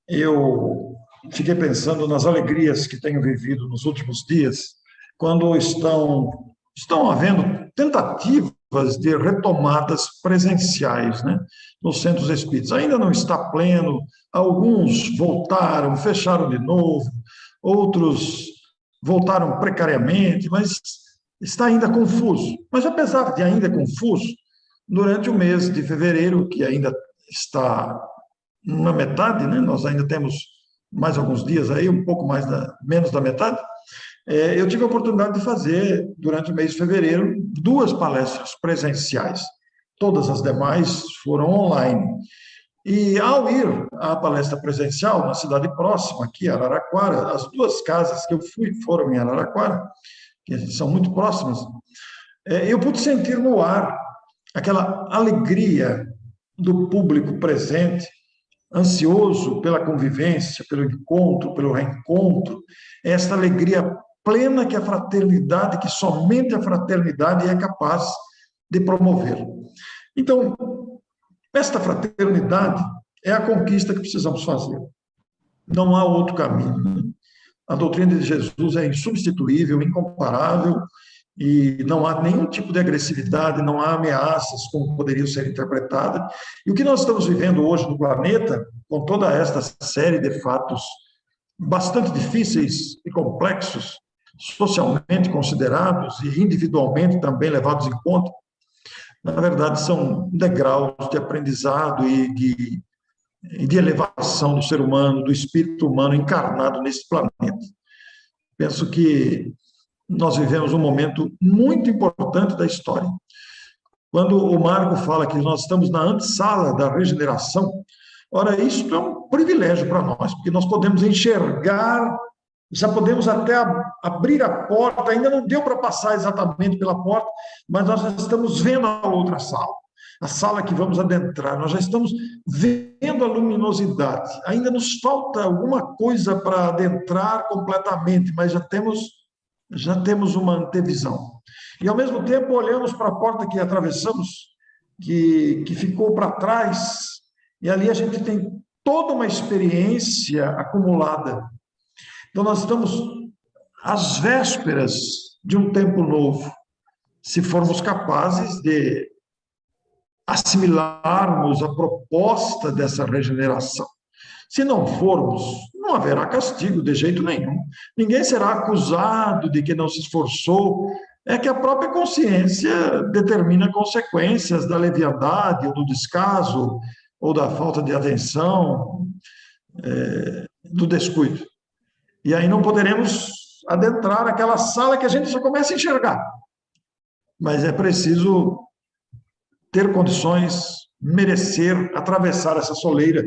eu fiquei pensando nas alegrias que tenho vivido nos últimos dias, quando estão havendo tentativas de retomadas presenciais, né, nos centros espíritas. Ainda não está pleno, alguns voltaram, fecharam de novo, outros voltaram precariamente, mas está ainda confuso. Mas apesar de ainda confuso, durante o mês de fevereiro, que ainda está na metade, né? Nós ainda temos mais alguns dias aí, um pouco menos da metade, eu tive a oportunidade de fazer, durante o mês de fevereiro, 2 palestras presenciais. Todas as demais foram online. E ao ir à palestra presencial, na cidade próxima, aqui, Araraquara, as 2 casas que eu fui foram em Araraquara, que são muito próximas, eu pude sentir no ar aquela alegria do público presente, ansioso pela convivência, pelo encontro, pelo reencontro, esta alegria plena que a fraternidade, que somente a fraternidade é capaz de promover. Então, esta fraternidade é a conquista que precisamos fazer. Não há outro caminho. A doutrina de Jesus é insubstituível, incomparável, e não há nenhum tipo de agressividade, não há ameaças como poderiam ser interpretadas. E o que nós estamos vivendo hoje no planeta, com toda esta série de fatos bastante difíceis e complexos, socialmente considerados e individualmente também levados em conta, na verdade, são degraus de aprendizado e de elevação do ser humano, do espírito humano encarnado nesse planeta. Penso que nós vivemos um momento muito importante da história. Quando o Marco fala que nós estamos na antessala da regeneração, ora, isso é um privilégio para nós, porque nós podemos enxergar, já podemos até abrir a porta, ainda não deu para passar exatamente pela porta, mas nós já estamos vendo a outra sala, a sala que vamos adentrar, nós já estamos vendo a luminosidade. Ainda nos falta alguma coisa para adentrar completamente, mas já temos uma antevisão. E, ao mesmo tempo, olhamos para a porta que atravessamos, que ficou para trás, e ali a gente tem toda uma experiência acumulada. Então, nós estamos às vésperas de um tempo novo, se formos capazes de assimilarmos a proposta dessa regeneração. Se não formos, não haverá castigo de jeito nenhum. Ninguém será acusado de que não se esforçou. É que a própria consciência determina consequências da leviandade, ou do descaso, ou da falta de atenção, do descuido. E aí não poderemos adentrar aquela sala que a gente já começa a enxergar. Mas é preciso ter condições, merecer, atravessar essa soleira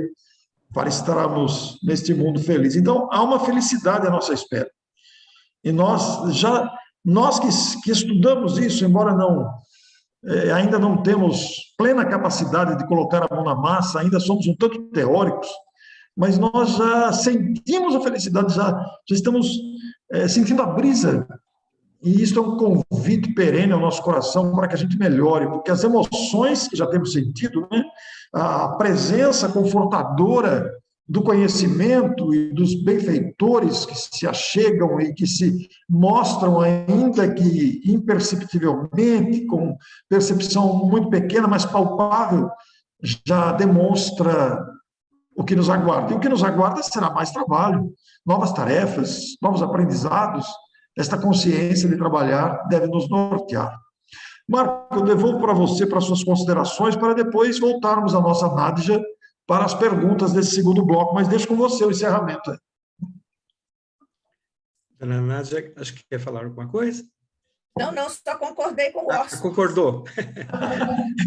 para estarmos neste mundo feliz. Então, há uma felicidade à nossa espera. E nós que estudamos isso, embora ainda não temos plena capacidade de colocar a mão na massa, ainda somos um tanto teóricos, mas nós já sentimos a felicidade, já estamos sentindo a brisa. E isso é um convite perene ao nosso coração para que a gente melhore, porque as emoções que já temos sentido, né, a presença confortadora do conhecimento e dos benfeitores que se achegam e que se mostram, ainda que imperceptivelmente, com percepção muito pequena, mas palpável, já demonstra o que nos aguarda. E o que nos aguarda será mais trabalho, novas tarefas, novos aprendizados. Esta consciência de trabalhar deve nos nortear. Marco, eu devolvo para você, para suas considerações, para depois voltarmos à nossa Nádija para as perguntas desse segundo bloco, mas deixo com você o encerramento. Dona Nádija, acho que quer falar alguma coisa? Não, só concordei com o Orson. Concordou.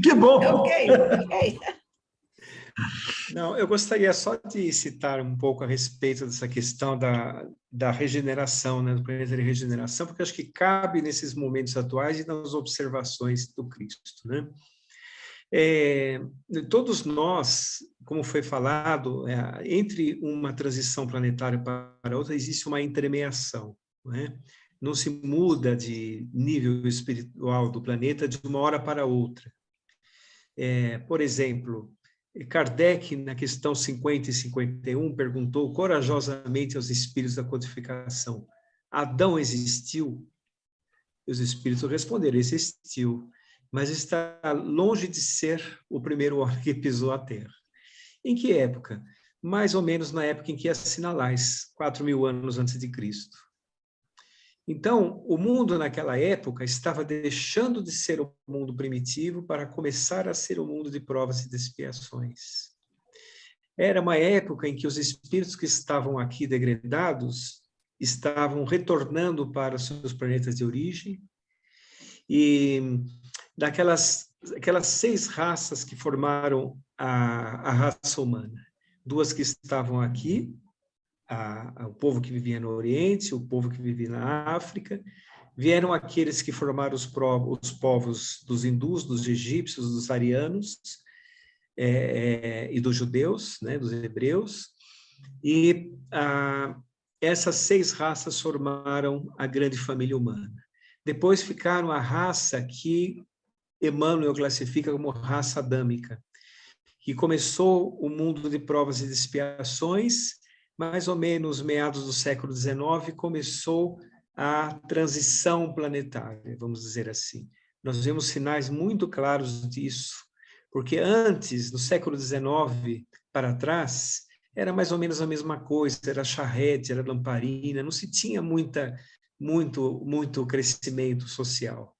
Que bom! Ok. Não, eu gostaria só de citar um pouco a respeito dessa questão da regeneração, né, do planeta de regeneração, porque acho que cabe nesses momentos atuais e nas observações do Cristo, né? Todos nós, como foi falado, entre uma transição planetária para outra, existe uma entremeação, né? Não se muda de nível espiritual do planeta de uma hora para outra. Por exemplo, Kardec, na questão 50 e 51, perguntou corajosamente aos espíritos da codificação: Adão existiu? E os espíritos responderam: existiu, mas está longe de ser o primeiro homem que pisou a terra. Em que época? Mais ou menos na época em que assinalais, 4.000 anos antes de Cristo. Então, o mundo naquela época estava deixando de ser o mundo primitivo para começar a ser o mundo de provas e de expiações. Era uma época em que os espíritos que estavam aqui degredados estavam retornando para os seus planetas de origem, e aquelas 6 raças que formaram a raça humana, 2 que estavam aqui, o povo que vivia no Oriente, o povo que vivia na África, vieram aqueles que formaram os povos dos hindus, dos egípcios, dos arianos e dos judeus, né, dos hebreus, e essas 6 raças formaram a grande família humana. Depois ficaram a raça que Emmanuel classifica como raça adâmica, que começou o mundo de provas e de expiações. Mais ou menos meados do século XIX, começou a transição planetária, vamos dizer assim. Nós vemos sinais muito claros disso, porque antes, no século XIX para trás, era mais ou menos a mesma coisa, era charrete, era lamparina, não se tinha muito crescimento social.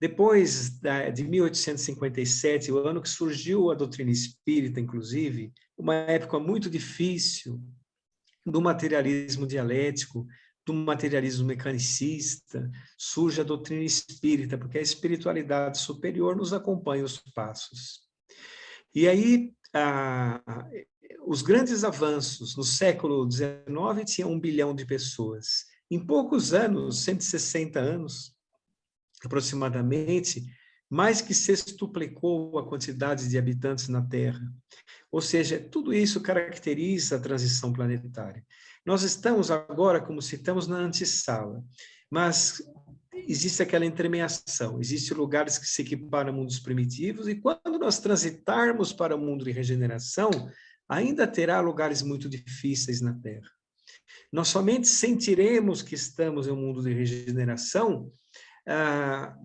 Depois de 1857, o ano que surgiu a doutrina espírita, inclusive, uma época muito difícil do materialismo dialético, do materialismo mecanicista, surge a doutrina espírita, porque a espiritualidade superior nos acompanha os passos. E aí, os grandes avanços no século XIX tinham 1 bilhão de pessoas. Em poucos anos, 160 anos, aproximadamente, mais que sextuplicou a quantidade de habitantes na Terra. Ou seja, tudo isso caracteriza a transição planetária. Nós estamos agora, como citamos, na antessala, mas existe aquela entremeação, existem lugares que se equiparam a mundos primitivos, e quando nós transitarmos para o mundo de regeneração, ainda terá lugares muito difíceis na Terra. Nós somente sentiremos que estamos em um mundo de regeneração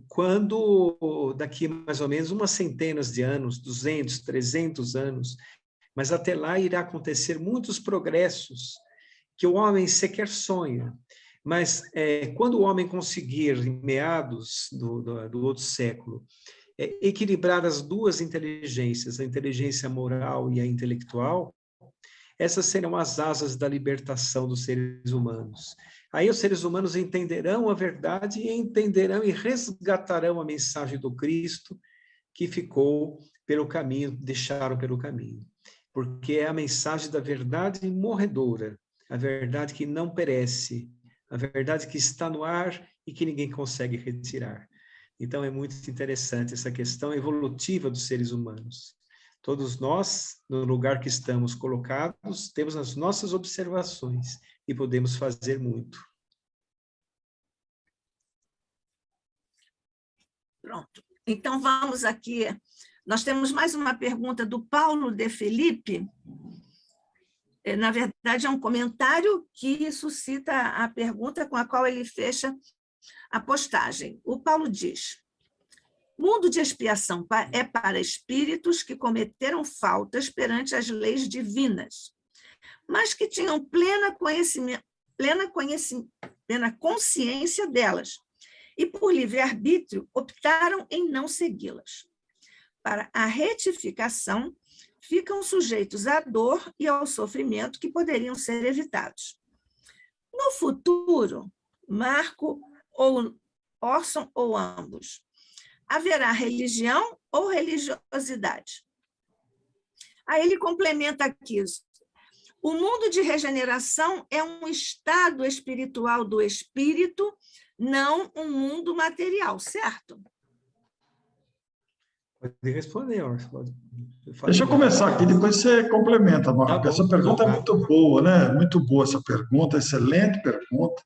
quando daqui mais ou menos umas centenas de anos, 200, 300 anos, mas até lá irá acontecer muitos progressos que o homem sequer sonha. Mas quando o homem conseguir, em meados do outro século, equilibrar as duas inteligências, a inteligência moral e a intelectual, essas serão as asas da libertação dos seres humanos. Aí os seres humanos entenderão a verdade e entenderão e resgatarão a mensagem do Cristo que ficou pelo caminho, deixaram pelo caminho. Porque é a mensagem da verdade morredora, a verdade que não perece, a verdade que está no ar e que ninguém consegue retirar. Então é muito interessante essa questão evolutiva dos seres humanos. Todos nós, no lugar que estamos colocados, temos as nossas observações e podemos fazer muito. Pronto. Então, vamos aqui. Nós temos mais uma pergunta do Paulo de Felipe. Na verdade, é um comentário que suscita a pergunta com a qual ele fecha a postagem. O Paulo diz: mundo de expiação é para espíritos que cometeram faltas perante as leis divinas, mas que tinham plena consciência delas, e por livre-arbítrio optaram em não segui-las. Para a retificação, ficam sujeitos à dor e ao sofrimento que poderiam ser evitados. No futuro, Marco ou Orson ou ambos, haverá religião ou religiosidade? Aí ele complementa aqui: o mundo de regeneração é um estado espiritual do espírito, não um mundo material, certo? Pode responder, Orson. Deixa eu começar aqui, depois você complementa, Marco. Tá bom, essa pergunta é muito boa, né? Muito boa essa pergunta, excelente pergunta.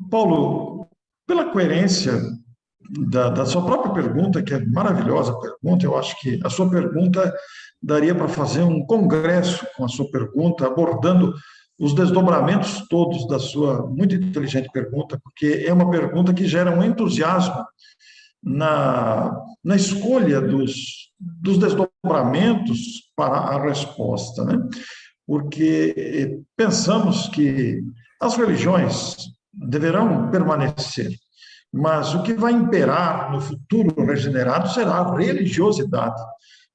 Paulo, pela coerência da sua própria pergunta, que é maravilhosa a pergunta, eu acho que a sua pergunta daria para fazer um congresso com a sua pergunta, abordando os desdobramentos todos da sua muito inteligente pergunta, porque é uma pergunta que gera um entusiasmo na escolha dos desdobramentos para a resposta, né? Porque pensamos que as religiões deverão permanecer, mas o que vai imperar no futuro regenerado será a religiosidade,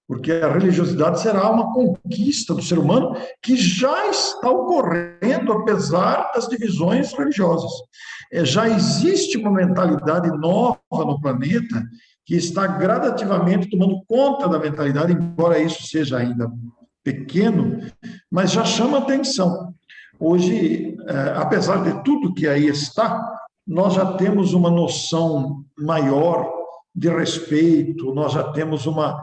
porque a religiosidade será uma conquista do ser humano que já está ocorrendo apesar das divisões religiosas. Já existe uma mentalidade nova no planeta que está gradativamente tomando conta da mentalidade, embora isso seja ainda pequeno, mas já chama atenção. Hoje, apesar de tudo que aí está, nós já temos uma noção maior de respeito, nós já temos uma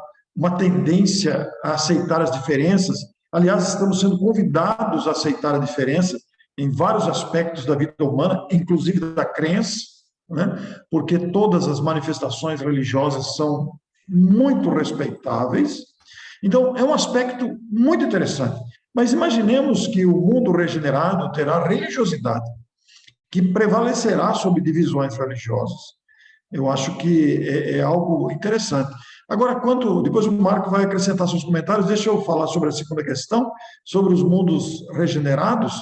tendência a aceitar as diferenças. Aliás, estamos sendo convidados a aceitar a diferença em vários aspectos da vida humana, inclusive da crença, né? Porque todas as manifestações religiosas são muito respeitáveis. Então, é um aspecto muito interessante. Mas imaginemos que o mundo regenerado terá religiosidade, que prevalecerá sobre divisões religiosas. Eu acho que é algo interessante. Agora, depois o Marco vai acrescentar seus comentários, deixa eu falar sobre a segunda questão, sobre os mundos regenerados.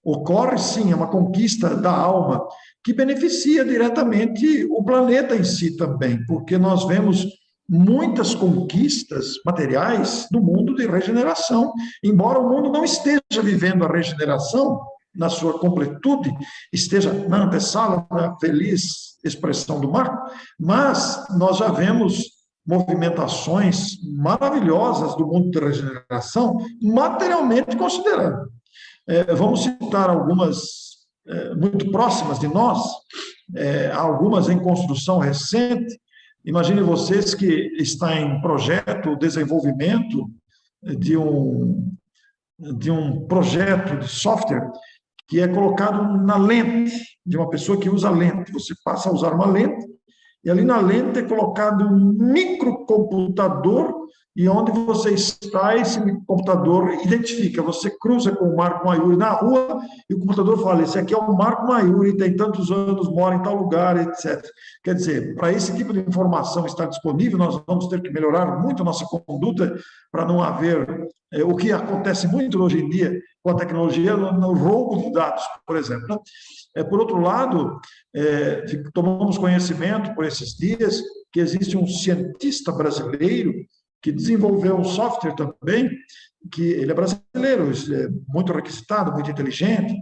Ocorre, sim, é uma conquista da alma que beneficia diretamente o planeta em si também, porque nós vemos muitas conquistas materiais do mundo de regeneração, embora o mundo não esteja vivendo a regeneração na sua completude, esteja na antessala da feliz expressão do Marco, mas nós já vemos movimentações maravilhosas do mundo de regeneração, materialmente considerando. Vamos citar algumas muito próximas de nós, algumas em construção recente. Imagine vocês que está em projeto, desenvolvimento de um projeto de software que é colocado na lente de uma pessoa que usa lente. Você passa a usar uma lente e ali na lente é colocado um microcomputador e onde você está, esse computador identifica. Você cruza com o Marco Mayuri na rua e o computador fala, esse aqui é o Marco Mayuri, tem tantos anos, mora em tal lugar, etc. Quer dizer, para esse tipo de informação estar disponível, nós vamos ter que melhorar muito a nossa conduta para não haver o que acontece muito hoje em dia com a tecnologia, no roubo de dados, por exemplo. Por outro lado, tomamos conhecimento por esses dias que existe um cientista brasileiro que desenvolveu um software também, que ele é brasileiro, muito requisitado, muito inteligente,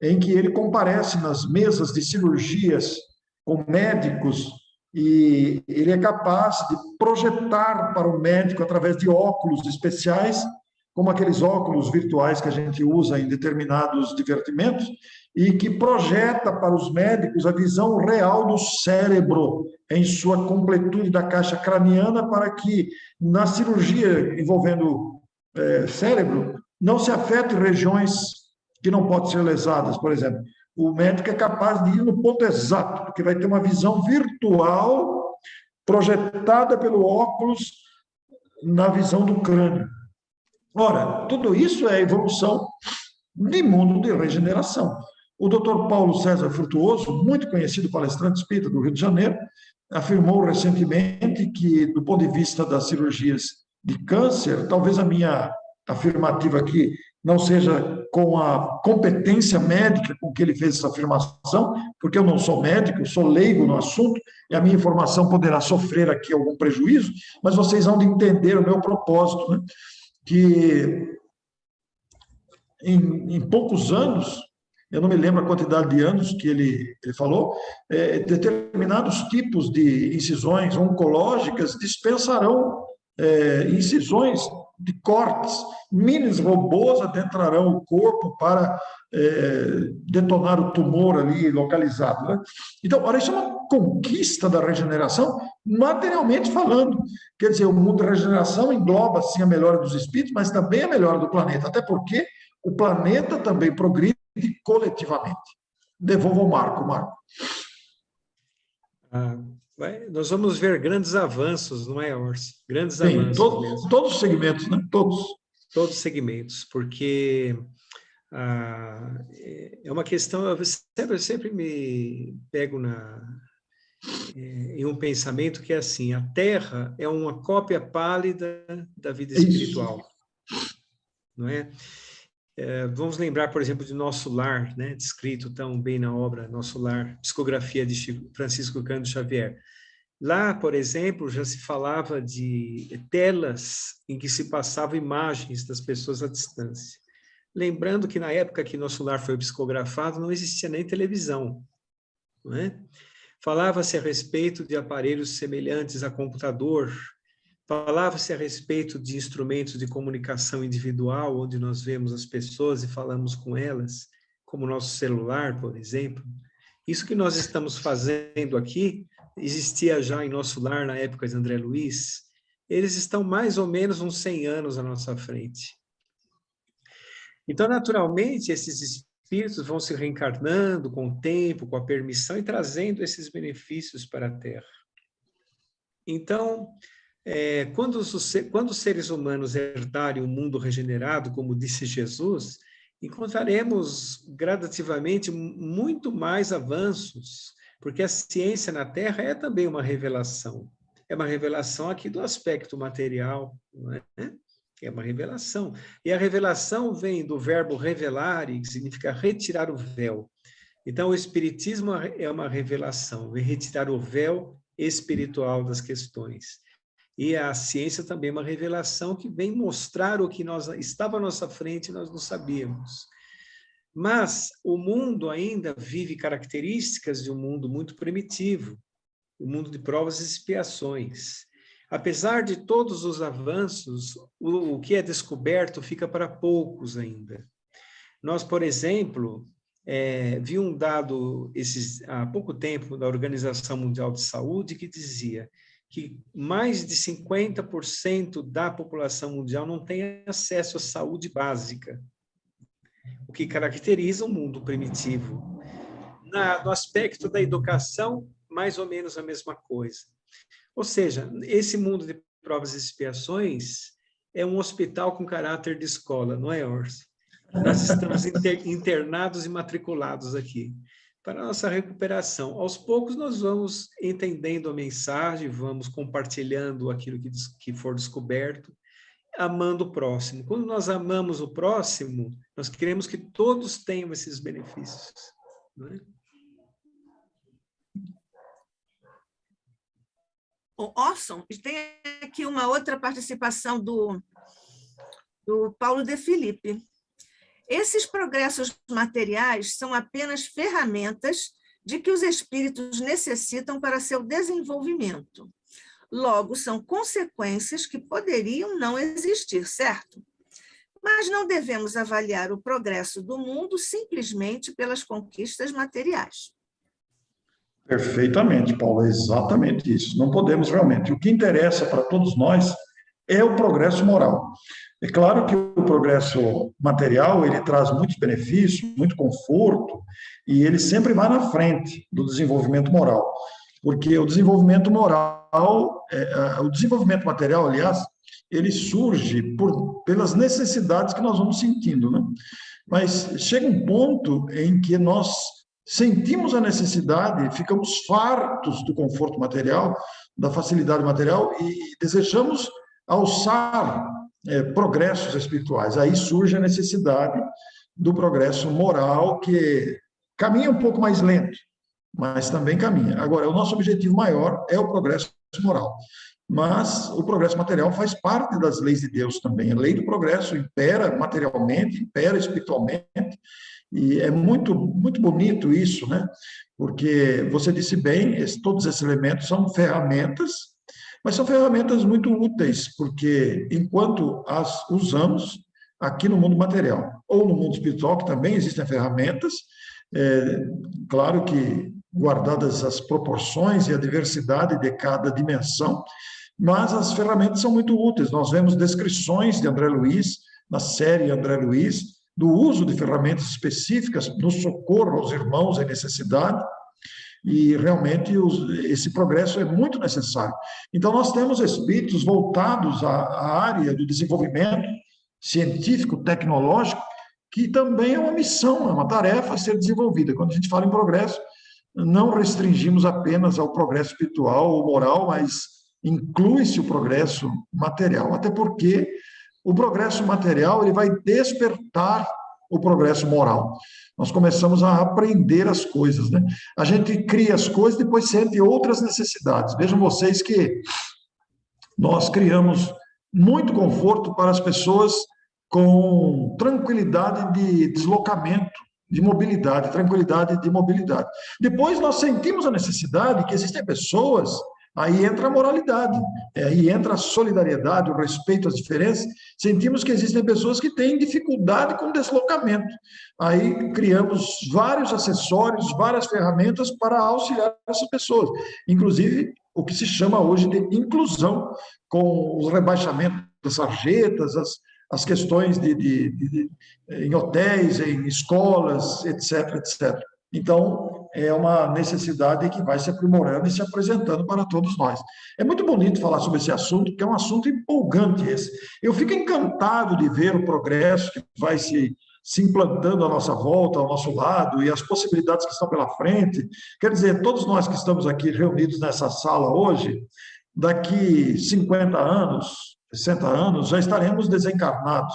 em que ele comparece nas mesas de cirurgias com médicos e ele é capaz de projetar para o médico, através de óculos especiais, como aqueles óculos virtuais que a gente usa em determinados divertimentos, e que projeta para os médicos a visão real do cérebro em sua completude da caixa craniana, para que na cirurgia envolvendo cérebro não se afete regiões que não podem ser lesadas, por exemplo. O médico é capaz de ir no ponto exato, porque vai ter uma visão virtual projetada pelo óculos na visão do crânio. Ora, tudo isso é evolução de mundo de regeneração. O Dr. Paulo César Frutuoso, muito conhecido palestrante espírita do Rio de Janeiro, afirmou recentemente que, do ponto de vista das cirurgias de câncer, talvez a minha afirmativa aqui não seja com a competência médica com que ele fez essa afirmação, porque eu não sou médico, eu sou leigo no assunto, e a minha informação poderá sofrer aqui algum prejuízo, mas vocês vão de entender o meu propósito, né? Que em poucos anos, eu não me lembro a quantidade de anos que ele falou, determinados tipos de incisões oncológicas dispensarão incisões de cortes, mini robôs adentrarão o corpo para detonar o tumor ali localizado, né? Então, olha, isso é uma conquista da regeneração, materialmente falando. Quer dizer, o mundo da regeneração engloba, sim, a melhora dos espíritos, mas também a melhora do planeta, até porque o planeta também progride coletivamente. Devolvo ao Marco. Nós vamos ver grandes avanços, não é, Orson? Grandes Sim, avanços mesmo. Todos os segmentos, né? Todos os segmentos, porque é uma questão, eu sempre me pego em um pensamento que é assim, a Terra é uma cópia pálida da vida espiritual, não é? Vamos lembrar, por exemplo, de Nosso Lar, né, descrito tão bem na obra Nosso Lar, psicografia de Francisco Cândido Xavier. Lá, por exemplo, já se falava de telas em que se passavam imagens das pessoas à distância. Lembrando que na época que Nosso Lar foi psicografado, não existia nem televisão, não é? Falava-se a respeito de aparelhos semelhantes a computador, falava-se a respeito de instrumentos de comunicação individual, onde nós vemos as pessoas e falamos com elas, como o nosso celular, por exemplo. Isso que nós estamos fazendo aqui existia já em Nosso Lar na época de André Luiz. Eles estão mais ou menos uns 100 anos à nossa frente. Então, naturalmente, esses espíritos vão se reencarnando com o tempo, com a permissão e trazendo esses benefícios para a Terra. Então, quando os seres humanos herdarem um mundo regenerado, como disse Jesus, encontraremos gradativamente muito mais avanços, porque a ciência na Terra é também uma revelação. é uma revelação aqui do aspecto material, não é? É uma revelação. E a revelação vem do verbo revelare, que significa retirar o véu. Então, o Espiritismo é uma revelação, vem retirar o véu espiritual das questões. E a ciência também é uma revelação que vem mostrar o que estava à nossa frente e nós não sabíamos. Mas o mundo ainda vive características de um mundo muito primitivo, o mundo de provas e expiações. Apesar de todos os avanços, o que é descoberto fica para poucos ainda. Nós, por exemplo, vi um dado há pouco tempo da Organização Mundial de Saúde que dizia que mais de 50% da população mundial não tem acesso à saúde básica, o que caracteriza o mundo primitivo. No aspecto da educação, mais ou menos a mesma coisa. Ou seja, esse mundo de provas e expiações é um hospital com caráter de escola, não é, Orson? Nós estamos internados e matriculados aqui para a nossa recuperação. Aos poucos nós vamos entendendo a mensagem, vamos compartilhando aquilo que for descoberto, amando o próximo. Quando nós amamos o próximo, nós queremos que todos tenham esses benefícios, não é? Orson, tem aqui uma outra participação do Paulo de Filipe. Esses progressos materiais são apenas ferramentas de que os espíritos necessitam para seu desenvolvimento. Logo, são consequências que poderiam não existir, certo? Mas não devemos avaliar o progresso do mundo simplesmente pelas conquistas materiais. Perfeitamente, Paulo, é exatamente isso. Não podemos realmente. O que interessa para todos nós é o progresso moral. É claro que o progresso material, ele traz muitos benefícios, muito conforto, e ele sempre vai na frente do desenvolvimento moral. Porque o desenvolvimento moral, o desenvolvimento material, aliás, ele surge pelas necessidades que nós vamos sentindo, né? Mas chega um ponto em que nós sentimos a necessidade, ficamos fartos do conforto material, da facilidade material e desejamos alçar progressos espirituais. Aí surge a necessidade do progresso moral, que caminha um pouco mais lento, mas também caminha. Agora, o nosso objetivo maior é o progresso moral. Mas o progresso material faz parte das leis de Deus também. A lei do progresso impera materialmente, impera espiritualmente, e é muito, muito bonito isso, né? Porque você disse bem, todos esses elementos são ferramentas, mas são ferramentas muito úteis, porque enquanto as usamos aqui no mundo material, ou no mundo espiritual, que também existem ferramentas, claro que guardadas as proporções e a diversidade de cada dimensão, mas as ferramentas são muito úteis. Nós vemos descrições de André Luiz, na série André Luiz, do uso de ferramentas específicas no socorro aos irmãos em necessidade, e realmente esse progresso é muito necessário. Então, nós temos espíritos voltados à área do desenvolvimento científico, tecnológico, que também é uma missão, é uma tarefa a ser desenvolvida. Quando a gente fala em progresso, não restringimos apenas ao progresso espiritual ou moral, mas inclui-se o progresso material, até porque o progresso material ele vai despertar o progresso moral. Nós começamos a aprender as coisas, né? A gente cria as coisas, depois sente outras necessidades. Vejam vocês que nós criamos muito conforto para as pessoas com tranquilidade de deslocamento, de mobilidade, tranquilidade de mobilidade. Depois nós sentimos a necessidade que existem pessoas. Aí entra a moralidade, aí entra a solidariedade, o respeito às diferenças. Sentimos que existem pessoas que têm dificuldade com deslocamento. Aí criamos vários acessórios, várias ferramentas para auxiliar essas pessoas. Inclusive, o que se chama hoje de inclusão, com os rebaixamentos das sarjetas, as questões em hotéis, em escolas, etc, etc. Então, é uma necessidade que vai se aprimorando e se apresentando para todos nós. É muito bonito falar sobre esse assunto, porque é um assunto empolgante esse. Eu fico encantado de ver o progresso que vai se implantando à nossa volta, ao nosso lado, e as possibilidades que estão pela frente. Quer dizer, todos nós que estamos aqui reunidos nessa sala hoje, daqui 50 anos, 60 anos, já estaremos desencarnados.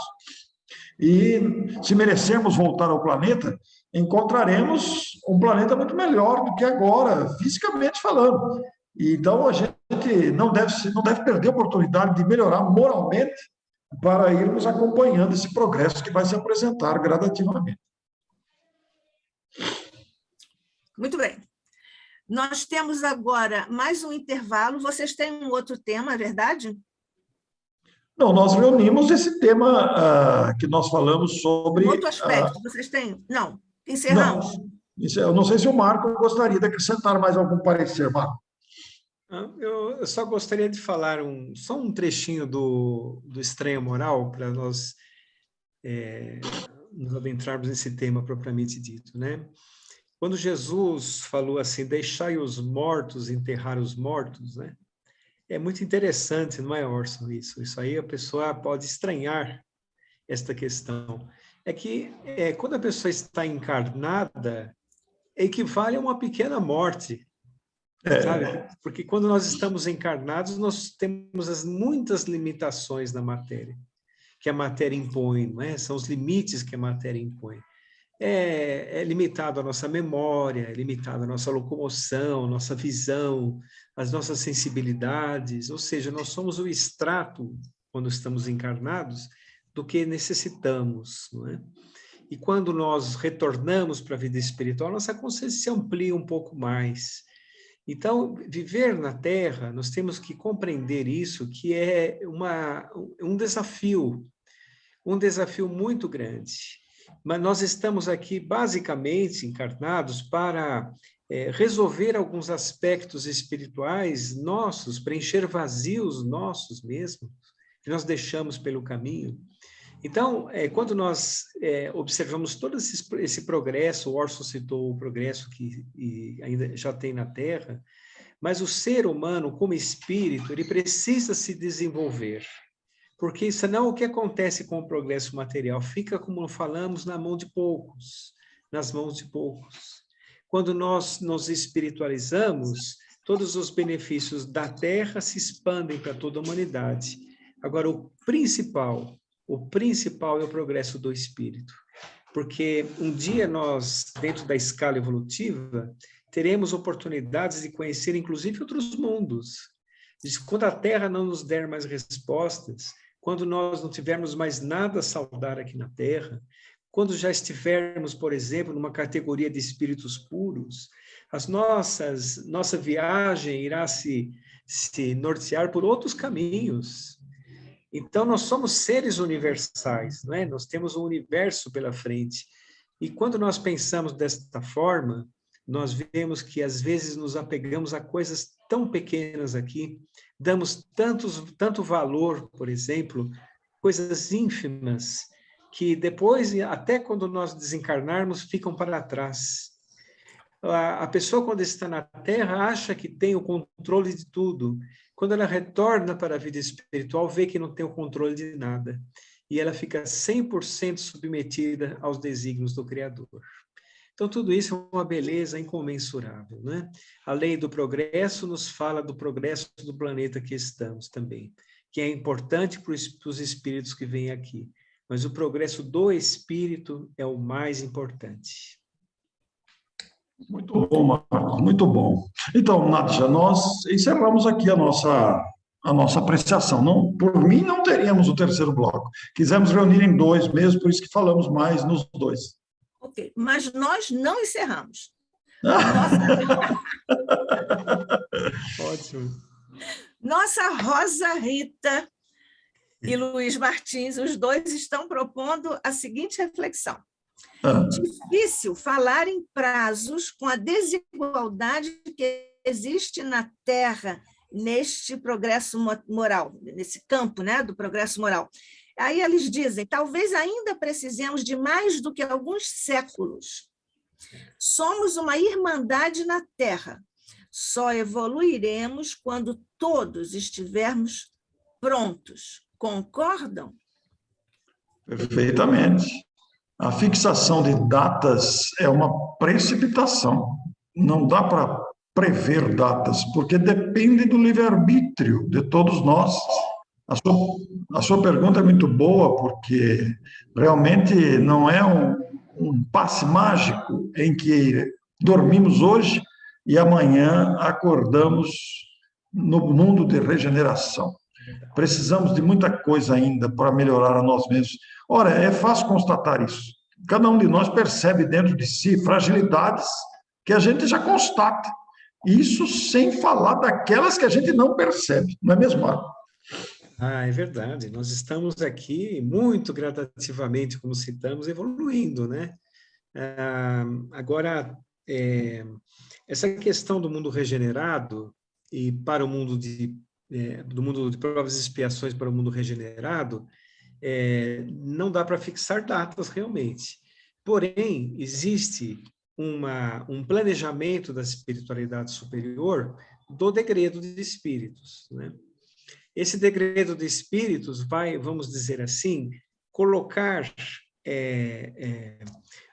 E se merecermos voltar ao planeta, encontraremos um planeta muito melhor do que agora, fisicamente falando. Então, a gente não deve perder a oportunidade de melhorar moralmente para irmos acompanhando esse progresso que vai se apresentar gradativamente. Muito bem. Nós temos agora mais um intervalo. Vocês têm um outro tema, é verdade? Não, nós reunimos esse tema que nós falamos sobre... Um outro aspecto, vocês têm? Não, encerramos. Não, eu não sei se o Marco gostaria de acrescentar mais algum parecer, Marco. Eu só gostaria de falar só um trechinho do Estranho Moral para nós nos adentrarmos nesse tema propriamente dito, né? Quando Jesus falou assim, deixai os mortos enterrar os mortos, né? É muito interessante, não é, Orson, isso? Isso aí a pessoa pode estranhar esta questão. É que quando a pessoa está encarnada, equivale a uma pequena morte, sabe? Porque quando nós estamos encarnados, nós temos muitas limitações na matéria, que a matéria impõe, não é? São os limites que a matéria impõe. É limitado a nossa memória, é limitado a nossa locomoção, nossa visão, as nossas sensibilidades, ou seja, nós somos o extrato, quando estamos encarnados, do que necessitamos, não é? E quando nós retornamos para a vida espiritual, nossa consciência se amplia um pouco mais. Então, viver na Terra, nós temos que compreender isso, que é um desafio muito grande. Mas nós estamos aqui, basicamente, encarnados para resolver alguns aspectos espirituais nossos, preencher vazios nossos mesmos, que nós deixamos pelo caminho. Então, quando nós observamos todo esse progresso, o Orson citou o progresso que ainda já tem na Terra, mas o ser humano, como espírito, ele precisa se desenvolver. Porque senão o que acontece com o progresso material? Fica, como falamos, nas mãos de poucos. Quando nós nos espiritualizamos, todos os benefícios da Terra se expandem para toda a humanidade. Agora, o principal é o progresso do espírito. Porque um dia nós, dentro da escala evolutiva, teremos oportunidades de conhecer, inclusive, outros mundos. Quando a Terra não nos der mais respostas, quando nós não tivermos mais nada a saudar aqui na Terra, quando já estivermos, por exemplo, numa categoria de espíritos puros, nossa viagem irá se nortear por outros caminhos. Então, nós somos seres universais, não é? Nós temos um universo pela frente. E quando nós pensamos desta forma, nós vemos que, às vezes, nos apegamos a coisas tão pequenas aqui, damos tanto valor, por exemplo, coisas ínfimas, que depois, até quando nós desencarnarmos, ficam para trás. A pessoa, quando está na Terra, acha que tem o controle de tudo. Quando ela retorna para a vida espiritual, vê que não tem o controle de nada. E ela fica 100% submetida aos desígnios do Criador. Então, tudo isso é uma beleza incomensurável, né? A lei do progresso nos fala do progresso do planeta que estamos também, que é importante para os espíritos que vêm aqui. Mas o progresso do espírito é o mais importante. Muito bom, Marcos, muito bom. Então, Nádia, nós encerramos aqui a nossa apreciação. Não, por mim, não teríamos o terceiro bloco. Quisemos reunir em dois mesmo, por isso que falamos mais nos dois. Ok, mas nós não encerramos. Ótimo. Nossa Rosa Rita e Luiz Martins, os dois estão propondo a seguinte reflexão. Difícil falar em prazos com a desigualdade que existe na Terra neste progresso moral, nesse campo, né, do progresso moral. Aí eles dizem, talvez ainda precisemos de mais do que alguns séculos. Somos uma irmandade na Terra. Só evoluiremos quando todos estivermos prontos. Concordam? Perfeitamente. A fixação de datas é uma precipitação. Não dá para prever datas, porque depende do livre-arbítrio de todos nós. A sua pergunta é muito boa, porque realmente não é um passe mágico em que dormimos hoje e amanhã acordamos no mundo de regeneração. Precisamos de muita coisa ainda para melhorar a nós mesmos. Ora, é fácil constatar isso. Cada um de nós percebe dentro de si fragilidades que a gente já constata. Isso sem falar daquelas que a gente não percebe, não é mesmo, Marco? É verdade. Nós estamos aqui muito gradativamente, como citamos, evoluindo, né? Agora, essa questão do mundo regenerado e para o mundo do mundo de provas e expiações para o mundo regenerado, não dá para fixar datas realmente. Porém, existe um planejamento da espiritualidade superior do degredo de espíritos, né? Esse degredo de espíritos vai, vamos dizer assim, colocar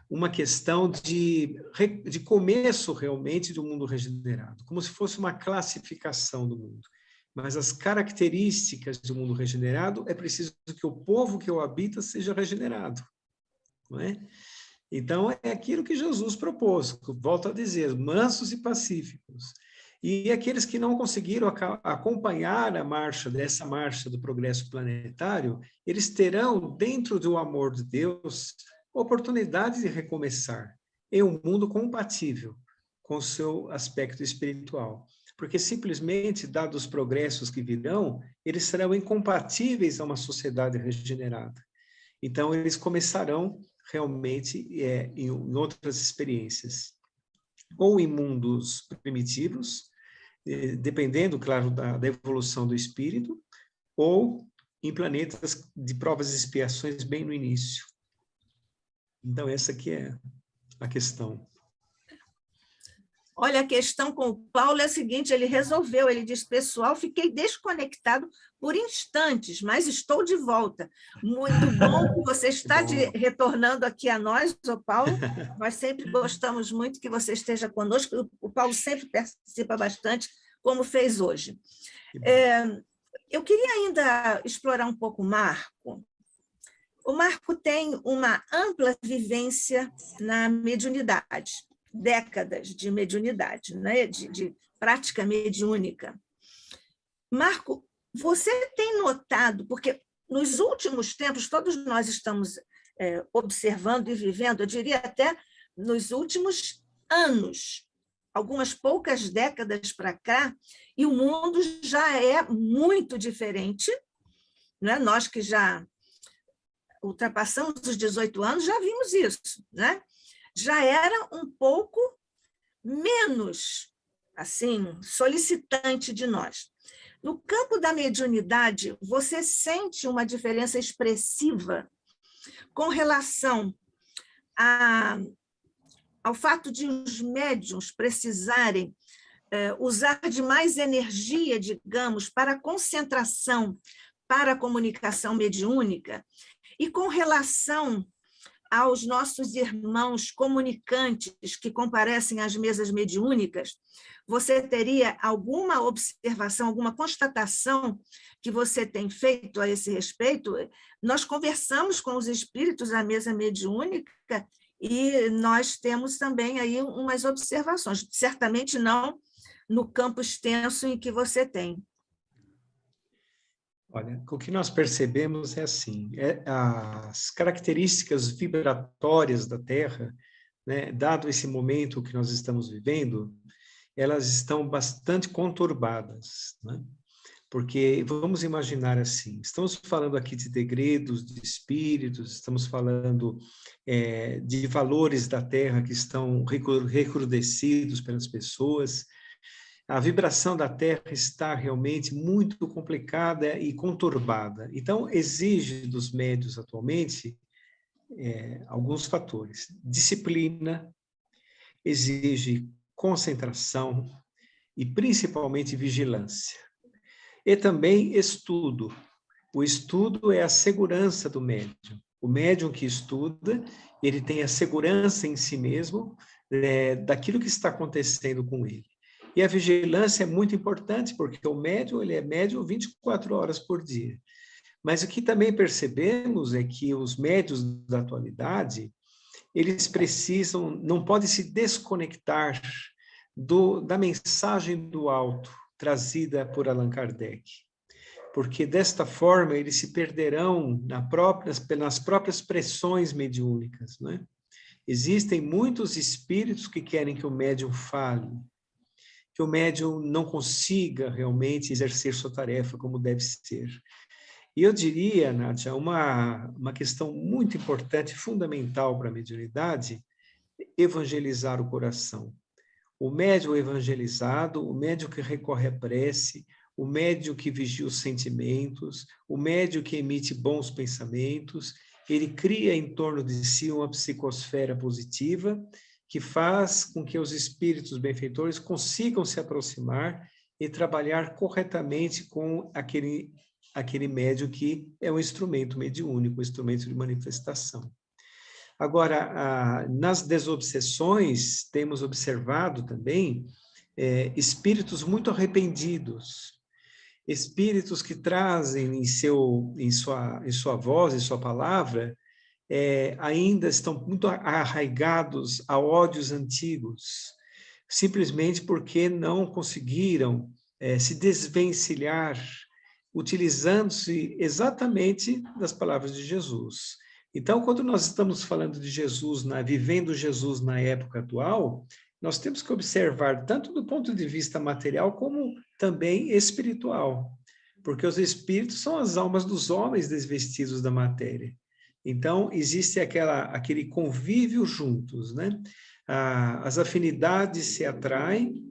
uma questão de começo realmente do mundo regenerado, como se fosse uma classificação do mundo. Mas as características do mundo regenerado, é preciso que o povo que o habita seja regenerado, não é? Então, é aquilo que Jesus propôs, volto a dizer, mansos e pacíficos. E aqueles que não conseguiram acompanhar essa marcha do progresso planetário, eles terão, dentro do amor de Deus, oportunidade de recomeçar em um mundo compatível com o seu aspecto espiritual. Porque simplesmente, dados os progressos que virão, eles serão incompatíveis a uma sociedade regenerada. Então, eles começarão realmente em outras experiências, ou em mundos primitivos, dependendo, claro, da evolução do espírito, ou em planetas de provas e expiações bem no início. Então, essa aqui é a questão. Olha, a questão com o Paulo é a seguinte, ele resolveu, ele diz, pessoal, fiquei desconectado por instantes, mas estou de volta. Muito bom que você está retornando aqui a nós, ô Paulo. Nós sempre gostamos muito que você esteja conosco. O Paulo sempre participa bastante, como fez hoje. Eu queria ainda explorar um pouco o Marco. O Marco tem uma ampla vivência na mediunidade, décadas de mediunidade, né? de prática mediúnica. Marco, você tem notado, porque nos últimos tempos, todos nós estamos observando e vivendo, eu diria até nos últimos anos, algumas poucas décadas para cá, e o mundo já é muito diferente, né? Nós que já ultrapassamos os 18 anos, já vimos isso, né? Já era um pouco menos assim, solicitante de nós. No campo da mediunidade, você sente uma diferença expressiva com relação ao fato de os médiuns precisarem usar de mais energia, digamos, para a concentração, para a comunicação mediúnica, e com relação aos nossos irmãos comunicantes que comparecem às mesas mediúnicas, você teria alguma observação, alguma constatação que você tem feito a esse respeito? Nós conversamos com os espíritos à mesa mediúnica e nós temos também aí umas observações, certamente não no campo extenso em que você tem. Olha, o que nós percebemos é assim, as características vibratórias da Terra, né, dado esse momento que nós estamos vivendo, elas estão bastante conturbadas, né? Porque, vamos imaginar assim, estamos falando aqui de degredos, de espíritos, estamos falando de valores da Terra que estão recrudescidos pelas pessoas. A vibração da Terra está realmente muito complicada e conturbada. Então, exige dos médiuns atualmente alguns fatores. Disciplina, exige concentração e, principalmente, vigilância. E também estudo. O estudo é a segurança do médium. O médium que estuda, ele tem a segurança em si mesmo daquilo que está acontecendo com ele. E a vigilância é muito importante, porque o médium, ele é médium 24 horas por dia. Mas o que também percebemos é que os médiuns da atualidade, eles precisam, não podem se desconectar da mensagem do alto, trazida por Allan Kardec. Porque desta forma eles se perderão nas próprias pressões mediúnicas, né? Existem muitos espíritos que querem que o médium fale, que o médium não consiga realmente exercer sua tarefa como deve ser. E eu diria, Nádia, uma questão muito importante, fundamental para a mediunidade, evangelizar o coração. O médium evangelizado, o médium que recorre à prece, o médium que vigia os sentimentos, o médium que emite bons pensamentos, ele cria em torno de si uma psicosfera positiva que faz com que os espíritos benfeitores consigam se aproximar e trabalhar corretamente com aquele médium que é um instrumento mediúnico, um instrumento de manifestação. Agora, nas desobsessões, temos observado também espíritos muito arrependidos, espíritos que trazem em sua voz, em sua palavra, ainda estão muito arraigados a ódios antigos, simplesmente porque não conseguiram se desvencilhar, utilizando-se exatamente das palavras de Jesus. Então, quando nós estamos falando de Jesus, vivendo Jesus na época atual, nós temos que observar tanto do ponto de vista material como também espiritual, porque os espíritos são as almas dos homens desvestidos da matéria. Então, existe aquele convívio juntos, né? As afinidades se atraem,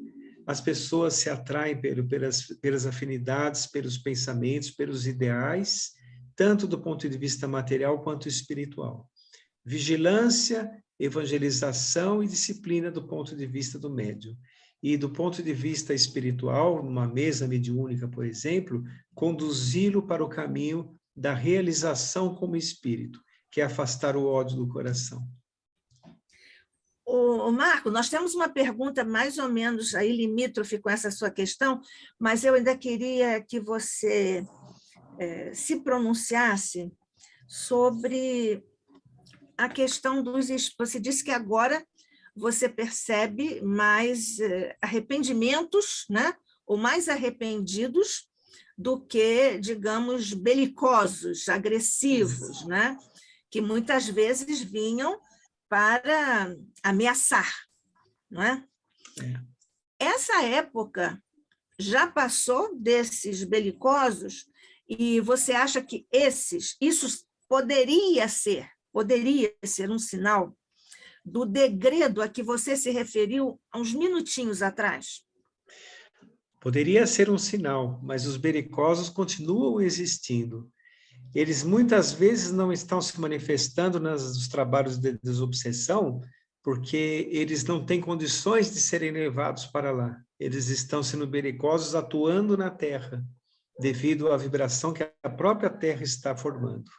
as pessoas se atraem pelas afinidades, pelos pensamentos, pelos ideais, tanto do ponto de vista material quanto espiritual. Vigilância, evangelização e disciplina do ponto de vista do médium. E do ponto de vista espiritual, numa mesa mediúnica, por exemplo, conduzi-lo para o caminho da realização como espírito, que é afastar o ódio do coração. Marco, nós temos uma pergunta mais ou menos aí limítrofe com essa sua questão, mas eu ainda queria que você se pronunciasse sobre a questão dos... Você disse que agora você percebe mais arrependimentos, né? Ou mais arrependidos do que, digamos, belicosos, agressivos, né? Que muitas vezes vinham para ameaçar, não é? Essa época já passou desses belicosos e você acha que isso poderia ser um sinal do degredo a que você se referiu há uns minutinhos atrás? Poderia ser um sinal, mas os belicosos continuam existindo. Eles muitas vezes não estão se manifestando nos trabalhos de desobsessão, porque eles não têm condições de serem levados para lá. Eles estão sendo belicosos atuando na Terra, devido à vibração que a própria Terra está formando,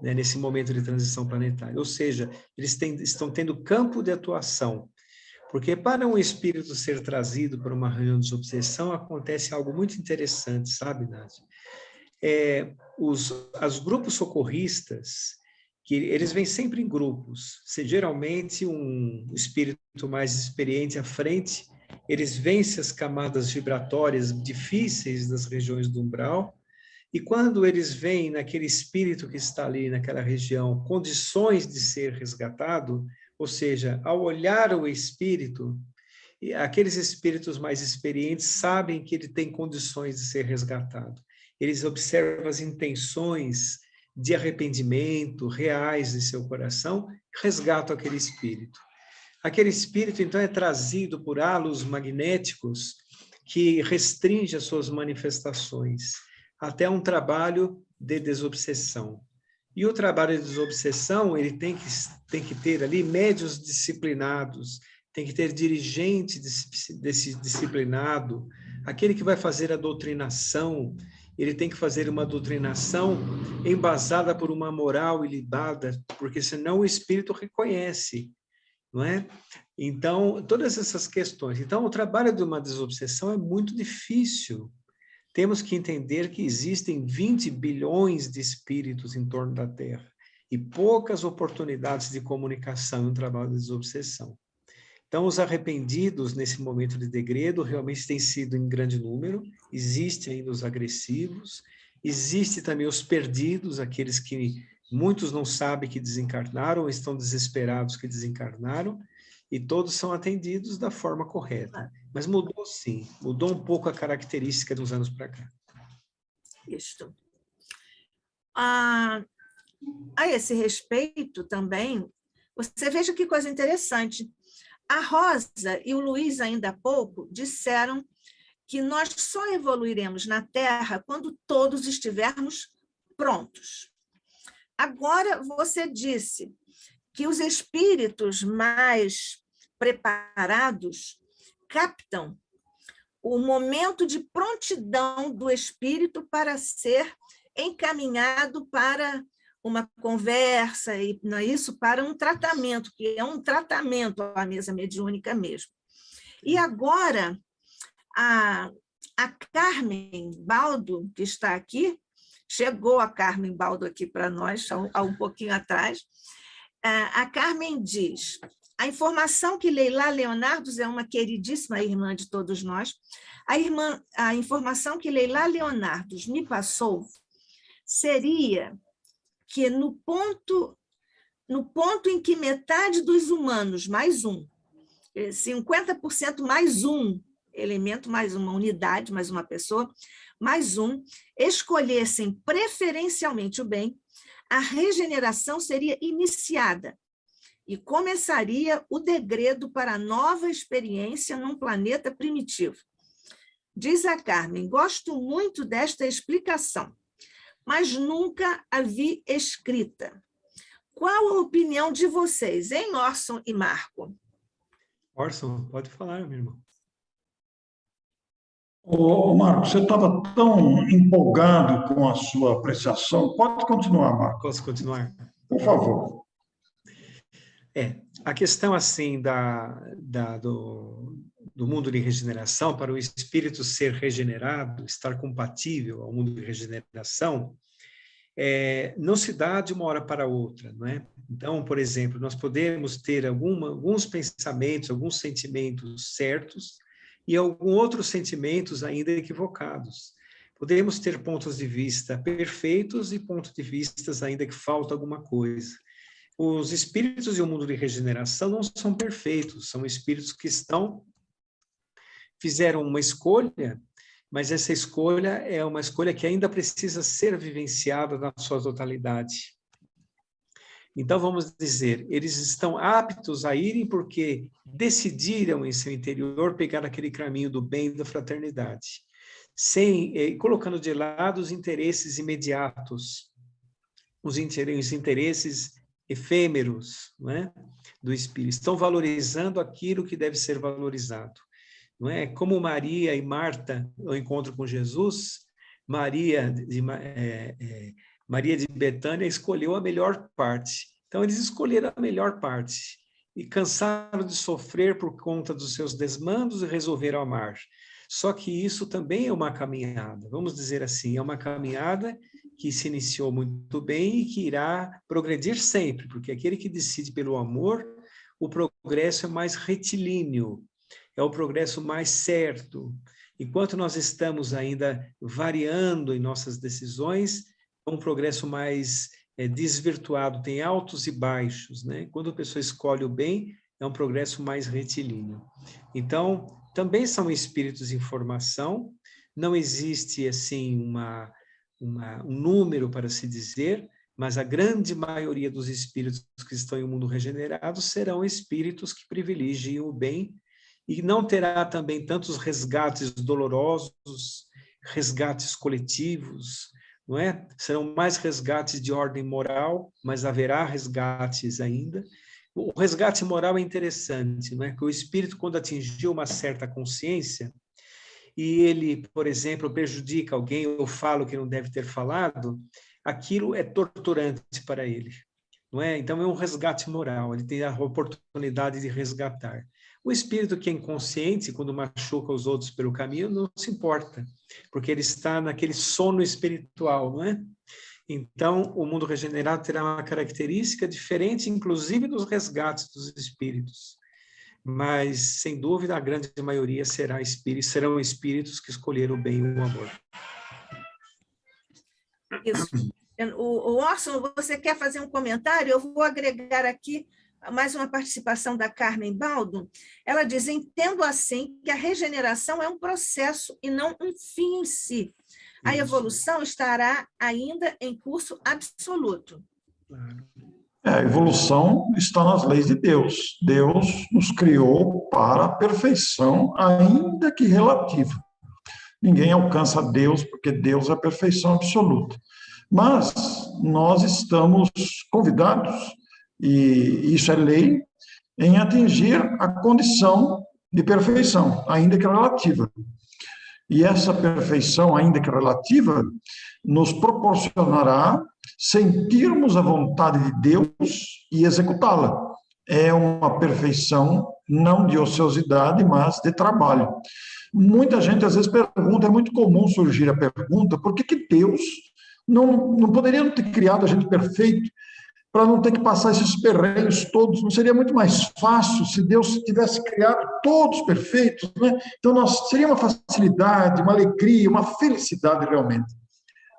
né, nesse momento de transição planetária. Ou seja, eles estão tendo campo de atuação. Porque para um espírito ser trazido para uma reunião de desobsessão, acontece algo muito interessante, sabe, Nádia? Os grupos socorristas, que eles vêm sempre em grupos, geralmente um espírito mais experiente à frente, eles vencem as camadas vibratórias difíceis das regiões do umbral, e quando eles veem naquele espírito que está ali naquela região condições de ser resgatado, ou seja, ao olhar o espírito, aqueles espíritos mais experientes sabem que ele tem condições de ser resgatado. Eles observam as intenções de arrependimento reais de seu coração, resgatam aquele espírito. Aquele espírito, então, é trazido por halos magnéticos que restringe as suas manifestações, até um trabalho de desobsessão. E o trabalho de desobsessão, ele tem que ter ali médiuns disciplinados, tem que ter dirigente desse disciplinado, aquele que vai fazer a doutrinação, ele tem que fazer uma doutrinação embasada por uma moral ilibada, porque senão o espírito reconhece não é? Então, todas essas questões. Então, o trabalho de uma desobsessão é muito difícil. Temos que entender que existem 20 bilhões de espíritos em torno da Terra e poucas oportunidades de comunicação no trabalho de desobsessão. Então, os arrependidos, nesse momento de degredo, realmente têm sido em grande número. Existem ainda os agressivos, existe também os perdidos, aqueles que muitos não sabem que desencarnaram, ou estão desesperados que desencarnaram, e todos são atendidos da forma correta. Mas mudou sim, mudou um pouco a característica dos anos para cá. Isto. A esse respeito também, você veja que coisa interessante. A Rosa e o Luiz, ainda há pouco, disseram que nós só evoluiremos na Terra quando todos estivermos prontos. Agora, você disse que os espíritos mais preparados captam o momento de prontidão do espírito para ser encaminhado para uma conversa, e não é isso, para um tratamento, que é um tratamento à mesa mediúnica mesmo. E agora, a Carmen Baldo, que está aqui, chegou a Carmen Baldo aqui para nós, há um pouquinho atrás, a Carmen diz: a informação que Leila Leonardos é uma queridíssima irmã de todos nós, a informação que Leila Leonardos me passou seria que no ponto em que metade dos humanos, mais 50% mais um elemento, mais uma unidade, mais uma pessoa, mais escolhessem preferencialmente o bem, a regeneração seria iniciada e começaria o degredo para a nova experiência num planeta primitivo. Diz a Carmen: gosto muito desta explicação, mas nunca a vi escrita. Qual a opinião de vocês, hein, Orson e Marco? Orson, pode falar, meu irmão. Marco, você estava tão empolgado com a sua apreciação. Pode continuar, Marco. Posso continuar? Por favor. A questão assim do mundo de regeneração, para o espírito ser regenerado, estar compatível ao mundo de regeneração, não se dá de uma hora para outra, não é? Então, por exemplo, nós podemos ter alguns pensamentos, alguns sentimentos certos e alguns outros sentimentos ainda equivocados. Podemos ter pontos de vista perfeitos e pontos de vista ainda que falta alguma coisa. Os espíritos e o mundo de regeneração não são perfeitos, são espíritos que fizeram uma escolha, mas essa escolha é uma escolha que ainda precisa ser vivenciada na sua totalidade. Então, vamos dizer, eles estão aptos a irem porque decidiram em seu interior pegar aquele caminho do bem e da fraternidade, colocando de lado os interesses imediatos, os interesses efêmeros, não é? Do espírito. Estão valorizando aquilo que deve ser valorizado. Não é? Como Maria e Marta, no encontro com Jesus, Maria de Betânia escolheu a melhor parte. Então, eles escolheram a melhor parte e cansaram de sofrer por conta dos seus desmandos e resolveram amar. Só que isso também é uma caminhada, vamos dizer assim, é uma caminhada que se iniciou muito bem e que irá progredir sempre, porque aquele que decide pelo amor, o progresso é mais retilíneo, é o progresso mais certo. Enquanto nós estamos ainda variando em nossas decisões, é um progresso mais desvirtuado, tem altos e baixos, né? Quando a pessoa escolhe o bem, é um progresso mais retilíneo. Então, também são espíritos em formação, não existe, assim, um número para se dizer, mas a grande maioria dos espíritos que estão em um mundo regenerado serão espíritos que privilegiam o bem e não terá também tantos resgates dolorosos, resgates coletivos, não é? Serão mais resgates de ordem moral, mas haverá resgates ainda. O resgate moral é interessante, não é? Que o espírito, quando atingiu uma certa consciência, e ele, por exemplo, prejudica alguém ou fala o que não deve ter falado, aquilo é torturante para ele. não é? Então é um resgate moral, ele tem a oportunidade de resgatar. O espírito que é inconsciente, quando machuca os outros pelo caminho, não se importa, porque ele está naquele sono espiritual, não é? Então, o mundo regenerado terá uma característica diferente, inclusive dos resgates dos espíritos. Mas, sem dúvida, a grande maioria serão espíritos que escolheram o bem e o amor. Isso. O Orson, você quer fazer um comentário? Eu vou agregar aqui mais uma participação da Carmen Baldo. Ela diz: entendo assim que a regeneração é um processo e não um fim em si. A evolução estará ainda em curso absoluto. A evolução está nas leis de Deus. Deus nos criou para a perfeição, ainda que relativa. Ninguém alcança Deus, porque Deus é a perfeição absoluta. Mas nós estamos convidados, e isso é lei, em atingir a condição de perfeição, ainda que relativa. E essa perfeição, ainda que relativa, nos proporcionará sentirmos a vontade de Deus e executá-la. É uma perfeição não de ociosidade, mas de trabalho. Muita gente às vezes pergunta, é muito comum surgir a pergunta, por que Deus não poderia ter criado a gente perfeito para não ter que passar esses perrengues todos? Não seria muito mais fácil se Deus tivesse criado todos perfeitos, né? Então, seria uma facilidade, uma alegria, uma felicidade realmente.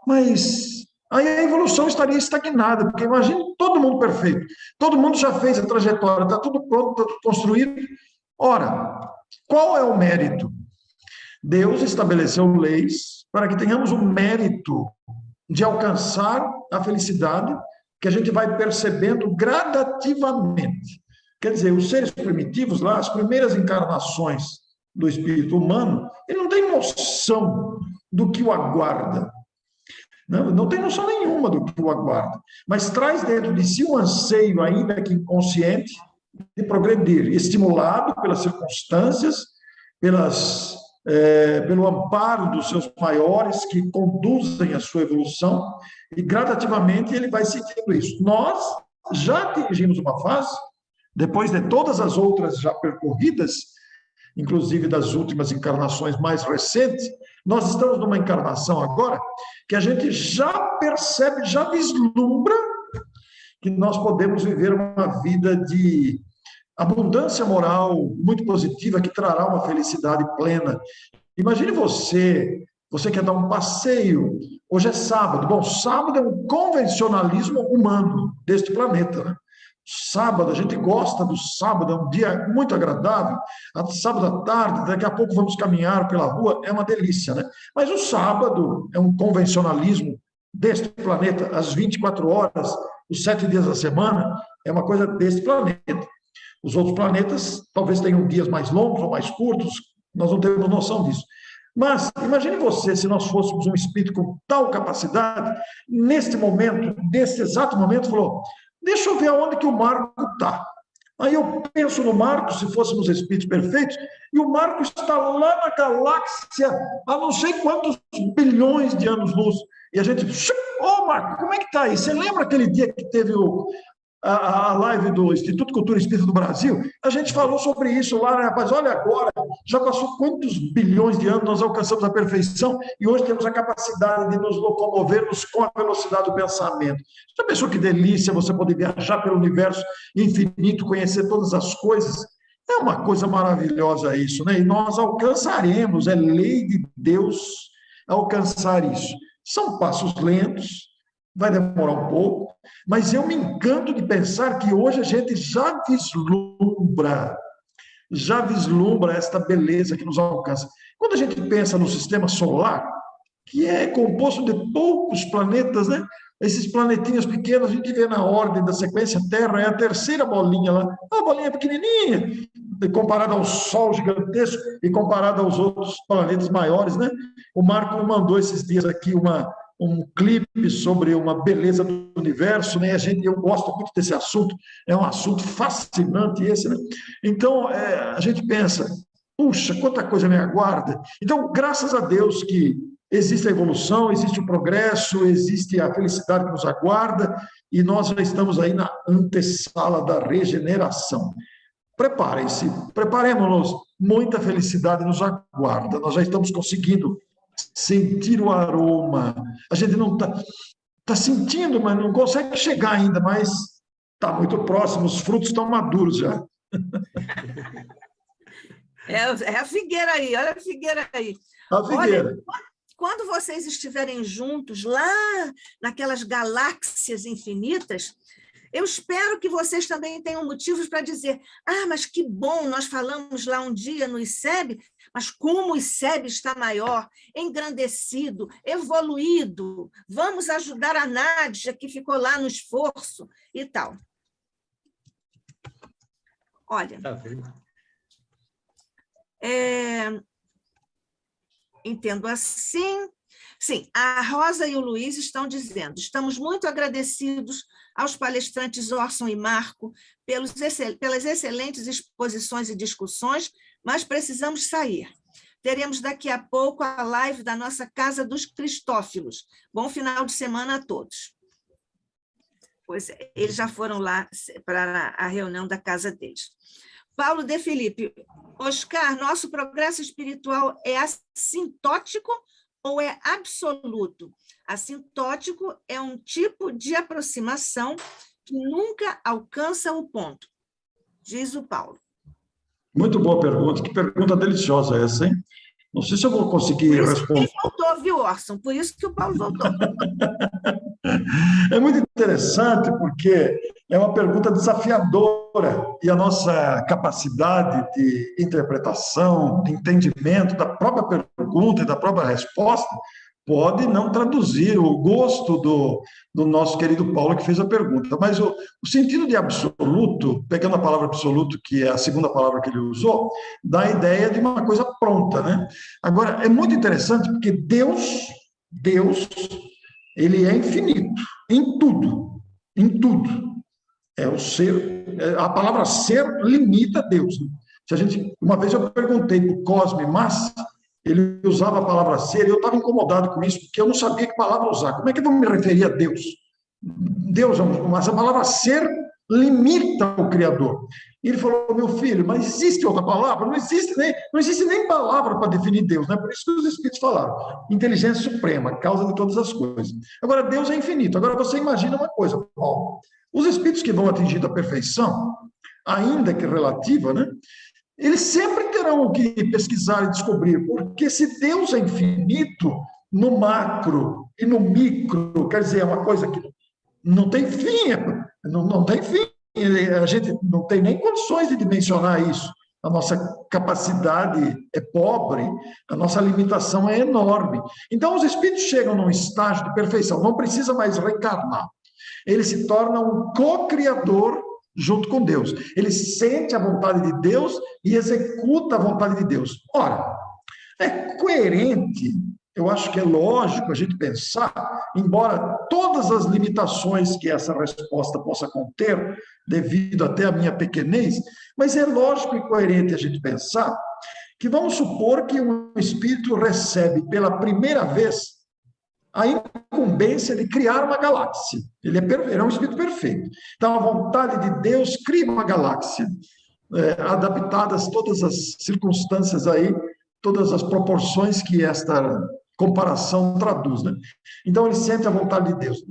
Mas aí a evolução estaria estagnada, porque imagine todo mundo perfeito, todo mundo já fez a trajetória, está tudo pronto, está tudo construído. Ora, qual é o mérito? Deus estabeleceu leis para que tenhamos o mérito de alcançar a felicidade, que a gente vai percebendo gradativamente. Quer dizer, os seres primitivos lá, as primeiras encarnações do espírito humano, ele não tem noção do que o aguarda. Não tem noção nenhuma do que o aguarda. Mas traz dentro de si um anseio, ainda que inconsciente, de progredir, estimulado pelas circunstâncias, pelo amparo dos seus maiores que conduzem a sua evolução, e gradativamente ele vai sentindo isso. Nós já atingimos uma fase, depois de todas as outras já percorridas, inclusive das últimas encarnações mais recentes, nós estamos numa encarnação agora que a gente já percebe, já vislumbra que nós podemos viver uma vida de abundância moral muito positiva que trará uma felicidade plena. Imagine você quer dar um passeio, hoje é sábado. Bom, sábado é um convencionalismo humano deste planeta, né? Sábado, a gente gosta do sábado, é um dia muito agradável. Sábado à tarde, daqui a pouco vamos caminhar pela rua, é uma delícia, né? Mas o sábado é um convencionalismo deste planeta, às 24 horas, os 7 dias da semana, é uma coisa deste planeta. Os outros planetas talvez tenham dias mais longos ou mais curtos, nós não temos noção disso. Mas imagine você, se nós fôssemos um espírito com tal capacidade, neste momento, nesse exato momento, falou: deixa eu ver aonde que o Marco está. Aí eu penso no Marco, se fôssemos espíritos perfeitos, e o Marco está lá na galáxia, a não sei quantos bilhões de anos-luz. E a gente, Marco, como é que está aí? Você lembra aquele dia que teve a live do Instituto Cultura Espírita do Brasil? A gente falou sobre isso lá, né, rapaz? Olha agora, já passou quantos bilhões de anos, nós alcançamos a perfeição e hoje temos a capacidade de nos locomovermos com a velocidade do pensamento. Já pensou que delícia você poder viajar pelo universo infinito, conhecer todas as coisas? É uma coisa maravilhosa isso, né? E nós alcançaremos, é lei de Deus alcançar isso. São passos lentos, vai demorar um pouco, mas eu me encanto de pensar que hoje a gente já vislumbra esta beleza que nos alcança. Quando a gente pensa no sistema solar, que é composto de poucos planetas, né? Esses planetinhos pequenos, a gente vê na ordem da sequência, Terra é a terceira bolinha lá, uma bolinha pequenininha, comparada ao Sol gigantesco e comparada aos outros planetas maiores, né? O Marco mandou esses dias aqui um clipe sobre uma beleza do universo, né? Eu gosto muito desse assunto, é um assunto fascinante esse, né? Então, a gente pensa, puxa, quanta coisa me aguarda. Então, graças a Deus que existe a evolução, existe o progresso, existe a felicidade que nos aguarda, e nós já estamos aí na antessala da regeneração. Preparem-se, preparemos-nos, muita felicidade nos aguarda, nós já estamos conseguindo sentir o aroma, a gente não está sentindo, mas não consegue chegar ainda, mas está muito próximo, os frutos estão maduros já. É a figueira aí, olha a figueira aí. A figueira. Olha, quando vocês estiverem juntos lá naquelas galáxias infinitas, eu espero que vocês também tenham motivos para dizer: ah, mas que bom, nós falamos lá um dia no ICEB, mas como o ICEB está maior, engrandecido, evoluído, vamos ajudar a Nádia, que ficou lá no esforço e tal. Olha, entendo assim. Sim, a Rosa e o Luiz estão dizendo: estamos muito agradecidos aos palestrantes Orson e Marco pelas excelentes exposições e discussões, mas precisamos sair. Teremos daqui a pouco a live da nossa Casa dos Cristófilos. Bom final de semana a todos. Pois é, eles já foram lá para a reunião da casa deles. Paulo de Felipe: Oscar, nosso progresso espiritual é assintótico ou é absoluto? Assintótico é um tipo de aproximação que nunca alcança o ponto, diz o Paulo. Muito boa pergunta, que pergunta deliciosa essa, hein? Não sei se eu vou conseguir responder. Por isso que ele voltou, viu, Orson? Por isso que o Paulo voltou. É muito interessante porque é uma pergunta desafiadora e a nossa capacidade de interpretação, de entendimento da própria pergunta e da própria resposta pode não traduzir o gosto do nosso querido Paulo que fez a pergunta. Mas o sentido de absoluto, pegando a palavra absoluto, que é a segunda palavra que ele usou, dá a ideia de uma coisa pronta, né? Agora, é muito interessante porque Deus, ele é infinito, em tudo, em tudo. É o ser, a palavra ser limita Deus. Se a gente, uma vez eu perguntei para o Cosme Massi, ele usava a palavra ser, e eu estava incomodado com isso, porque eu não sabia que palavra usar. Como é que eu vou me referir a Deus? Deus, mas a palavra ser limita o Criador. E ele falou: meu filho, mas existe outra palavra? Não existe nem palavra para definir Deus, né? Por isso que os Espíritos falaram: inteligência suprema, causa de todas as coisas. Agora, Deus é infinito. Agora, você imagina uma coisa, Paulo: os Espíritos que vão atingindo a perfeição, ainda que relativa, né? Eles sempre terão que pesquisar e descobrir, porque se Deus é infinito, no macro e no micro, quer dizer, é uma coisa que não tem fim, não tem fim, a gente não tem nem condições de dimensionar isso. A nossa capacidade é pobre, a nossa limitação é enorme. Então, os espíritos chegam num estágio de perfeição, não precisa mais reencarnar. Ele se torna um co-criador junto com Deus. Ele sente a vontade de Deus e executa a vontade de Deus. Ora, é coerente, eu acho que é lógico a gente pensar, embora todas as limitações que essa resposta possa conter, devido até à minha pequenez, mas é lógico e coerente a gente pensar que vamos supor que um espírito recebe pela primeira vez a incumbência de criar uma galáxia. Ele é um espírito perfeito. Então, a vontade de Deus cria uma galáxia, adaptadas todas as circunstâncias aí, todas as proporções que esta comparação traduz, né? Então, ele sente a vontade de Deus.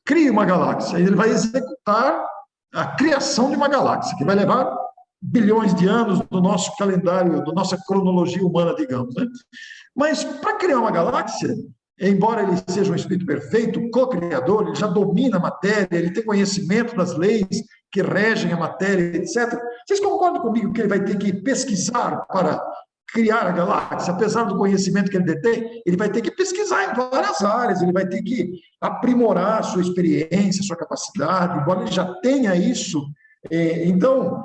Cria uma galáxia, ele vai executar a criação de uma galáxia, que vai levar bilhões de anos do nosso calendário, da nossa cronologia humana, digamos, né? Mas, para criar uma galáxia, embora ele seja um espírito perfeito, co-criador, ele já domina a matéria, ele tem conhecimento das leis que regem a matéria, etc. Vocês concordam comigo que ele vai ter que pesquisar para criar a galáxia? Apesar do conhecimento que ele detém, ele vai ter que pesquisar em várias áreas, ele vai ter que aprimorar a sua experiência, a sua capacidade, embora ele já tenha isso. Então,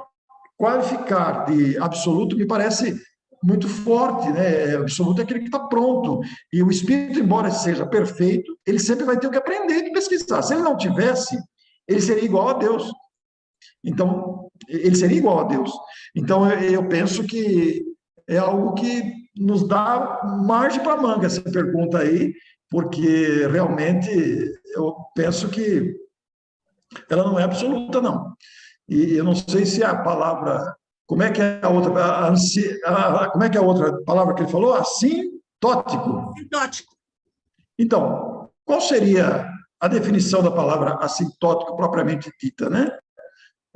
qualificar de absoluto me parece muito forte, né? Absoluto é aquele que está pronto. E o espírito, embora seja perfeito, ele sempre vai ter que aprender e pesquisar. Se ele não tivesse, ele seria igual a Deus. Então, ele seria igual a Deus. Então, eu penso que é algo que nos dá margem para manga essa pergunta aí, porque realmente eu penso que ela não é absoluta, não. E eu não sei se a palavra, como é que é a outra, como é que é a outra palavra que ele falou? Assintótico. Sintótico. Então, qual seria a definição da palavra assintótico propriamente dita, né?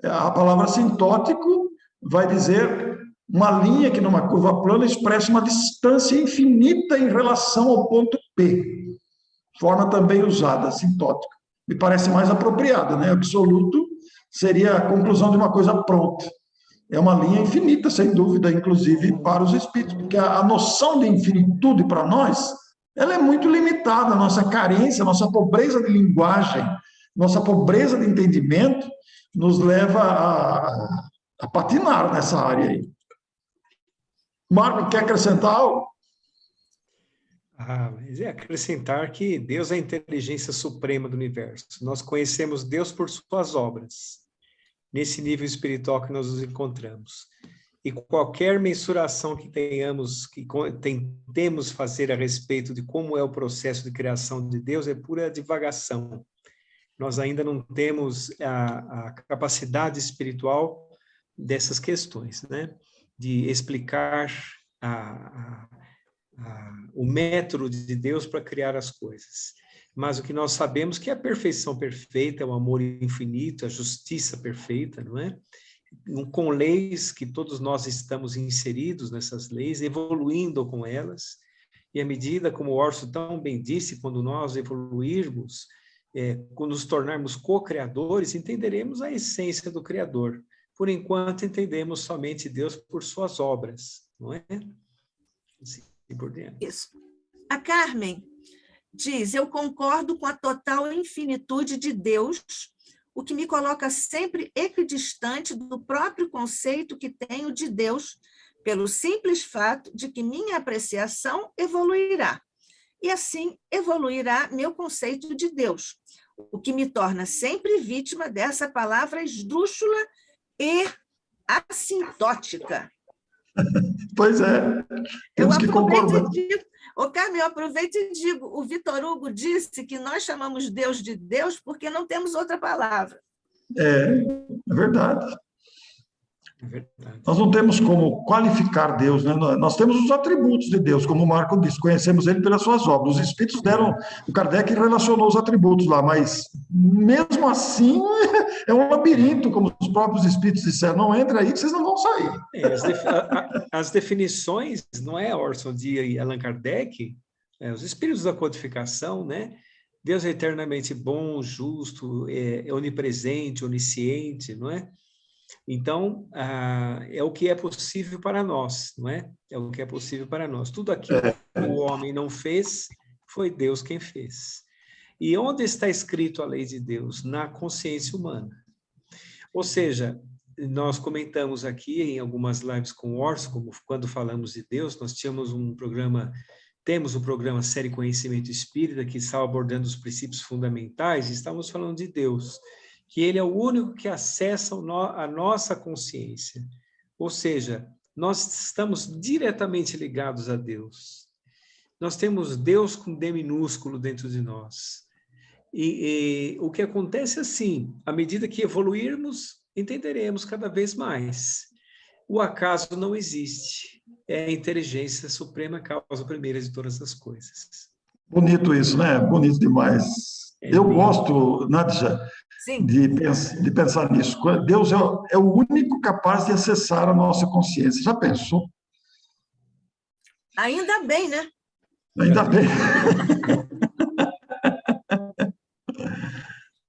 A palavra assintótico vai dizer uma linha que numa curva plana expressa uma distância infinita em relação ao ponto P. Forma também usada, assintótica. Me parece mais apropriada, né? Absoluto seria a conclusão de uma coisa pronta. É uma linha infinita, sem dúvida, inclusive para os espíritos, porque a noção de infinitude para nós, ela é muito limitada, a nossa carência, a nossa pobreza de linguagem, nossa pobreza de entendimento nos leva a patinar nessa área aí. Marco, quer acrescentar algo? Mas é acrescentar que Deus é a inteligência suprema do universo. Nós conhecemos Deus por suas obras, nesse nível espiritual que nós nos encontramos. E qualquer mensuração que tenhamos, que tentemos fazer a respeito de como é o processo de criação de Deus, é pura divagação. Nós ainda não temos a capacidade espiritual dessas questões, né? De explicar o método de Deus para criar as coisas. Mas o que nós sabemos que é a perfeição perfeita, é o amor infinito, a justiça perfeita, não é? Com leis que todos nós estamos inseridos nessas leis, evoluindo com elas, e à medida, como o Orson tão bem disse, quando nós evoluirmos, quando nos tornarmos co-criadores, entenderemos a essência do Criador. Por enquanto, entendemos somente Deus por suas obras, não é? Assim por diante. Isso. A Carmen diz, eu concordo com a total infinitude de Deus, o que me coloca sempre equidistante do próprio conceito que tenho de Deus, pelo simples fato de que minha apreciação evoluirá. E assim evoluirá meu conceito de Deus, o que me torna sempre vítima dessa palavra esdrúxula e assintótica. Pois é, temos que concordar. Carmen, eu aproveito e digo, o Vitor Hugo disse que nós chamamos Deus de Deus porque não temos outra palavra. É verdade. É verdade. Nós não temos como qualificar Deus, né? Nós temos os atributos de Deus, como o Marco disse, conhecemos ele pelas suas obras. Os espíritos deram, o Kardec relacionou os atributos lá, mas mesmo assim é um labirinto, como os próprios espíritos disseram, não entra aí que vocês não vão sair. As definições, não é, Orson e Allan Kardec, os espíritos da codificação, né? Deus é eternamente bom, justo, é onipresente, onisciente, não é? Então, é o que é possível para nós, não é? É o que é possível para nós. Tudo aquilo que o homem não fez, foi Deus quem fez. E onde está escrito a lei de Deus? Na consciência humana. Ou seja, nós comentamos aqui em algumas lives com o Orson, como quando falamos de Deus, nós temos um programa Série Conhecimento Espírita, que está abordando os princípios fundamentais, e estamos falando de Deus, que ele é o único que acessa a nossa consciência. Ou seja, nós estamos diretamente ligados a Deus. Nós temos Deus com D minúsculo dentro de nós. E o que acontece assim, à medida que evoluirmos, entenderemos cada vez mais. O acaso não existe. É a inteligência suprema, causa primeira de todas as coisas. Bonito isso, né? Bonito demais. Eu gosto, Nádia, de pensar nisso. Deus é o único capaz de acessar a nossa consciência. Já pensou? Ainda bem, né? Ainda bem.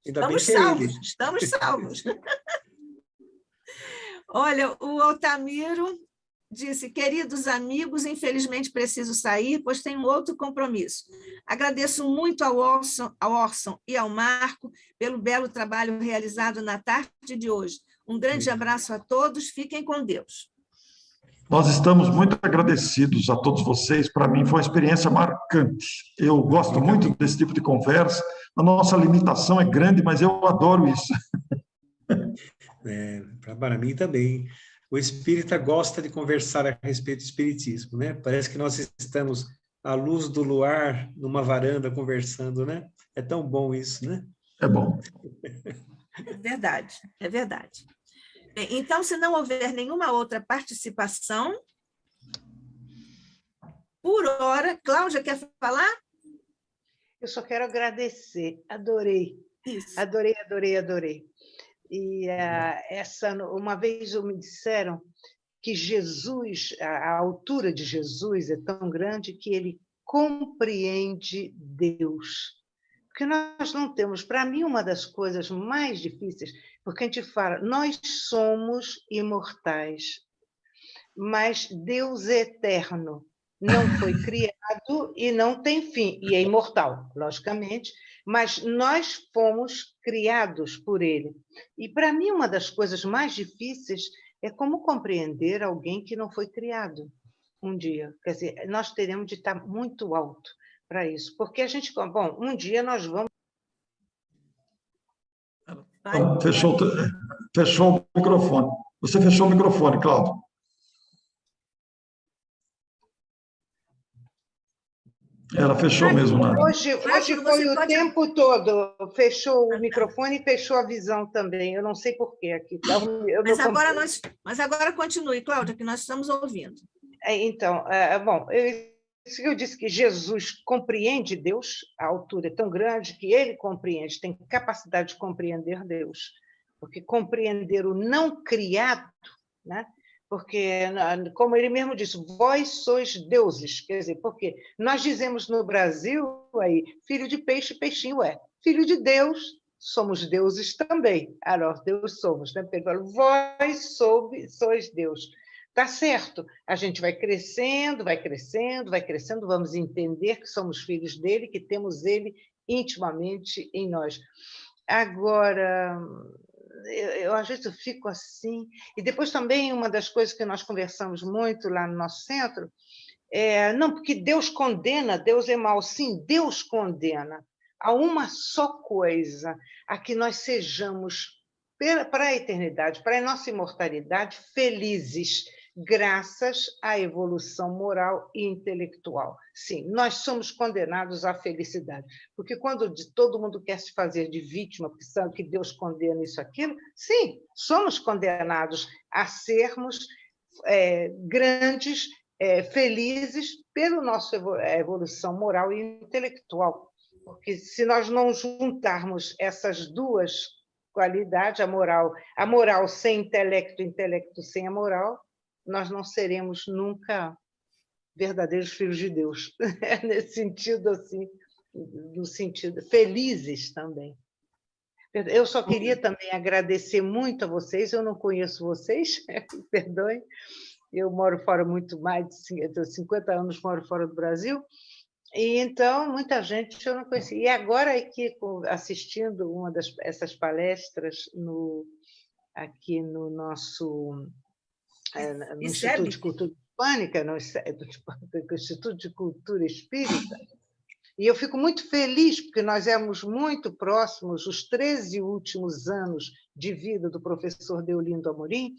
Estamos salvos. Olha, o Altamiro disse, queridos amigos, infelizmente preciso sair, pois tenho outro compromisso. Agradeço muito ao Orson e ao Marco pelo belo trabalho realizado na tarde de hoje. Um grande abraço a todos, fiquem com Deus. Nós estamos muito agradecidos a todos vocês. Para mim foi uma experiência marcante. Eu gosto muito desse tipo de conversa. A nossa limitação é grande, mas eu adoro isso. Para mim também. o espírita gosta de conversar a respeito do espiritismo, né? Parece que nós estamos à luz do luar, numa varanda, conversando, né? É tão bom isso, né? É bom. É verdade, é verdade. Bem, então, se não houver nenhuma outra participação, por hora, Cláudia, quer falar? Eu só quero agradecer, adorei. Isso. Adorei, adorei, adorei. E uma vez me disseram que Jesus, a altura de Jesus é tão grande que ele compreende Deus. Porque nós não temos, para mim, uma das coisas mais difíceis, porque a gente fala, nós somos imortais, mas Deus é eterno, não foi criado e não tem fim, e é imortal, logicamente, mas nós fomos criados por ele. E, para mim, uma das coisas mais difíceis é como compreender alguém que não foi criado um dia. Quer dizer, nós teremos de estar muito alto para isso, porque a gente... Bom, um dia nós vamos... Então, fechou o microfone. Você fechou o microfone, Cláudio. Ela fechou mesmo, né? Hoje foi o tempo todo. Fechou o microfone e fechou a visão também. Eu não sei por quê aqui. Mas agora continue, Cláudia, que nós estamos ouvindo. Então, bom, eu disse que Jesus compreende Deus, a altura é tão grande que ele compreende, tem capacidade de compreender Deus. Porque compreender o não criado, né? Porque, como ele mesmo disse, vós sois deuses, quer dizer, porque nós dizemos no Brasil, aí, filho de peixe, peixinho é. Filho de Deus, somos deuses também. Nós Deus somos, né? Ele fala, vós sois Deus. Tá certo, a gente vai crescendo, vai crescendo, vai crescendo, vamos entender que somos filhos dele, que temos ele intimamente em nós. Agora... Eu às vezes eu fico assim. E depois também uma das coisas que nós conversamos muito lá no nosso centro não, porque Deus condena, Deus é mau. Sim, Deus condena. Há uma só coisa, a que nós sejamos, para a eternidade, para a nossa imortalidade, felizes, graças à evolução moral e intelectual. Sim, nós somos condenados à felicidade, porque quando todo mundo quer se fazer de vítima, porque sabe que Deus condena isso, aquilo, sim, somos condenados a sermos grandes, felizes, pela nossa evolução moral e intelectual. Porque se nós não juntarmos essas duas qualidades, a moral sem intelecto, intelecto sem a moral, nós não seremos nunca verdadeiros filhos de Deus, nesse sentido assim, no sentido felizes também. Eu só queria também agradecer muito a vocês. Eu não conheço vocês, perdoem. Eu moro fora muito mais de 50 anos, moro fora do Brasil. E então muita gente eu não conhecia. E agora aqui assistindo essas palestras aqui no nosso no Instituto de Cultura Hispânica, no Instituto de Cultura Espírita, e eu fico muito feliz, porque nós éramos muito próximos, os 13 últimos anos de vida do professor Deolindo Amorim,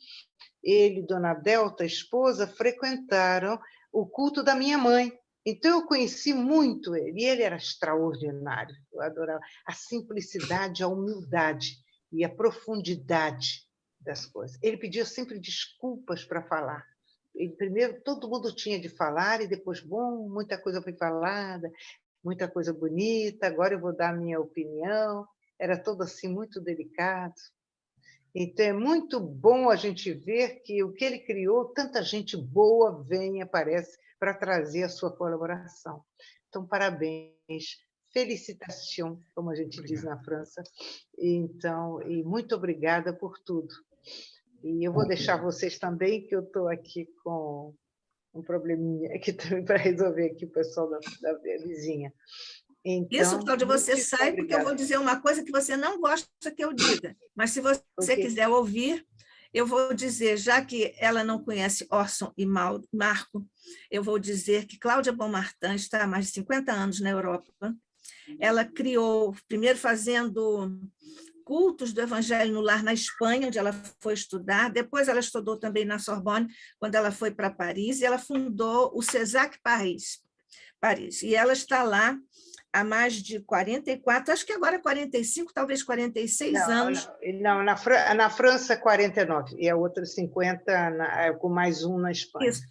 ele e Dona Delta, a esposa, frequentaram o culto da minha mãe. Então, eu conheci muito ele, e ele era extraordinário, eu adorava a simplicidade, a humildade e a profundidade das coisas. Ele pedia sempre desculpas para falar. Primeiro, todo mundo tinha de falar, e depois, bom, muita coisa foi falada, muita coisa bonita, agora eu vou dar a minha opinião. Era todo assim, muito delicado. Então, é muito bom a gente ver que o que ele criou, tanta gente boa vem e aparece para trazer a sua colaboração. Então, parabéns, félicitations, como a gente diz na França. Então, e muito obrigada por tudo. E eu vou deixar vocês também, que eu estou aqui com um probleminha aqui também para resolver aqui o pessoal da vizinha. Então, isso, Cláudia, você sai, porque eu vou dizer uma coisa que você não gosta que eu diga. Mas se você quiser ouvir, eu vou dizer, já que ela não conhece Orson e Marco, eu vou dizer que Cláudia Bonmartin está há mais de 50 anos na Europa. Ela criou, primeiro fazendo cultos do Evangelho no Lar na Espanha, onde ela foi estudar. Depois ela estudou também na Sorbonne, quando ela foi para Paris, e ela fundou o CESAC Paris. E ela está lá há mais de 44, acho que agora 45, talvez 46 anos. Não, na França, 49, e a outra 50, com mais um na Espanha. Isso.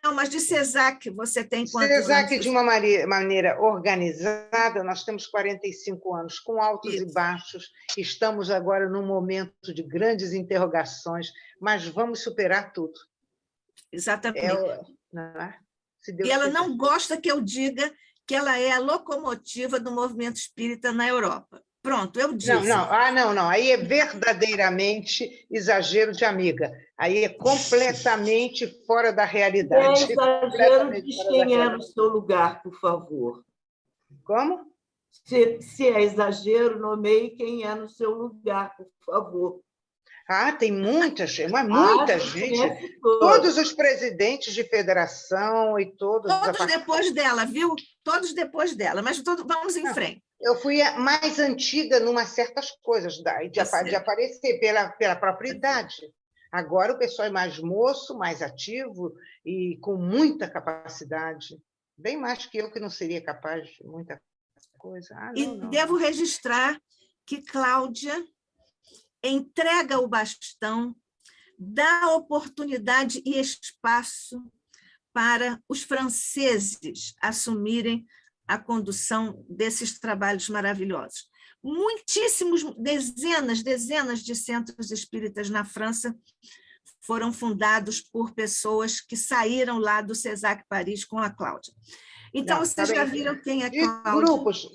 Não, mas de CESAC você tem quantos CESAC, anos? de uma maneira organizada, nós temos 45 anos, com altos e baixos. Estamos agora num momento de grandes interrogações, mas vamos superar tudo. Exatamente. E ela não gosta que eu diga que ela é a locomotiva do movimento espírita na Europa. Pronto, eu disse. Não. Aí é verdadeiramente exagero de amiga. Aí é completamente fora da realidade. É exagero, diz quem é no seu lugar, por favor. Como? Se é exagero, nomeie quem é no seu lugar, por favor. Tem muita gente, mas muita gente. Todos os presidentes de federação e todos depois dela, viu? Todos depois dela, mas vamos em frente. Eu fui a mais antiga em umas certas coisas, de aparecer pela própria idade. Agora o pessoal é mais moço, mais ativo e com muita capacidade. Bem mais que eu, que não seria capaz de muita coisa. Devo registrar que Cláudia entrega o bastão, dá oportunidade e espaço para os franceses assumirem a condução desses trabalhos maravilhosos. Muitíssimos, dezenas de centros espíritas na França foram fundados por pessoas que saíram lá do CESAC Paris com a Cláudia. Então, vocês já viram quem é Cláudia?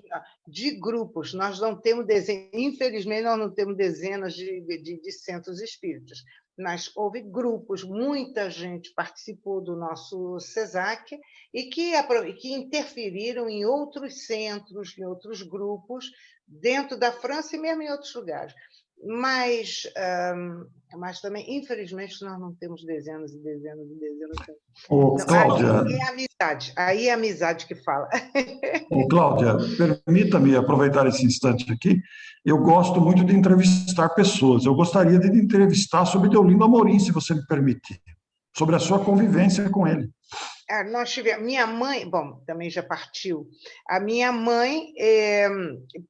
De grupos. Nós não temos dezenas, infelizmente, nós não temos dezenas de centros espíritas, mas houve grupos, muita gente participou do nosso CESAC e que interferiram em outros centros, em outros grupos, dentro da França e mesmo em outros lugares. Mas também, infelizmente, nós não temos dezenas e dezenas e dezenas. Cláudia, aí é a amizade que fala. Cláudia, permita-me aproveitar esse instante aqui. Eu gosto muito de entrevistar pessoas. Eu gostaria de entrevistar sobre Deolindo Amorim, se você me permitir, sobre a sua convivência com ele. Nós tivemos, minha mãe, bom, também já partiu. A minha mãe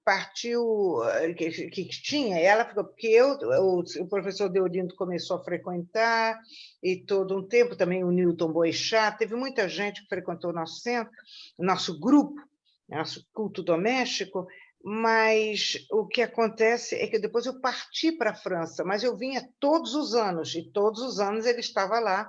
partiu, que tinha, ela ficou, porque o professor Deolindo começou a frequentar, e todo um tempo também o Newton Boechat, teve muita gente que frequentou o nosso centro, o nosso grupo, nosso culto doméstico, mas o que acontece é que depois eu parti para a França, mas eu vinha todos os anos, e todos os anos ele estava lá.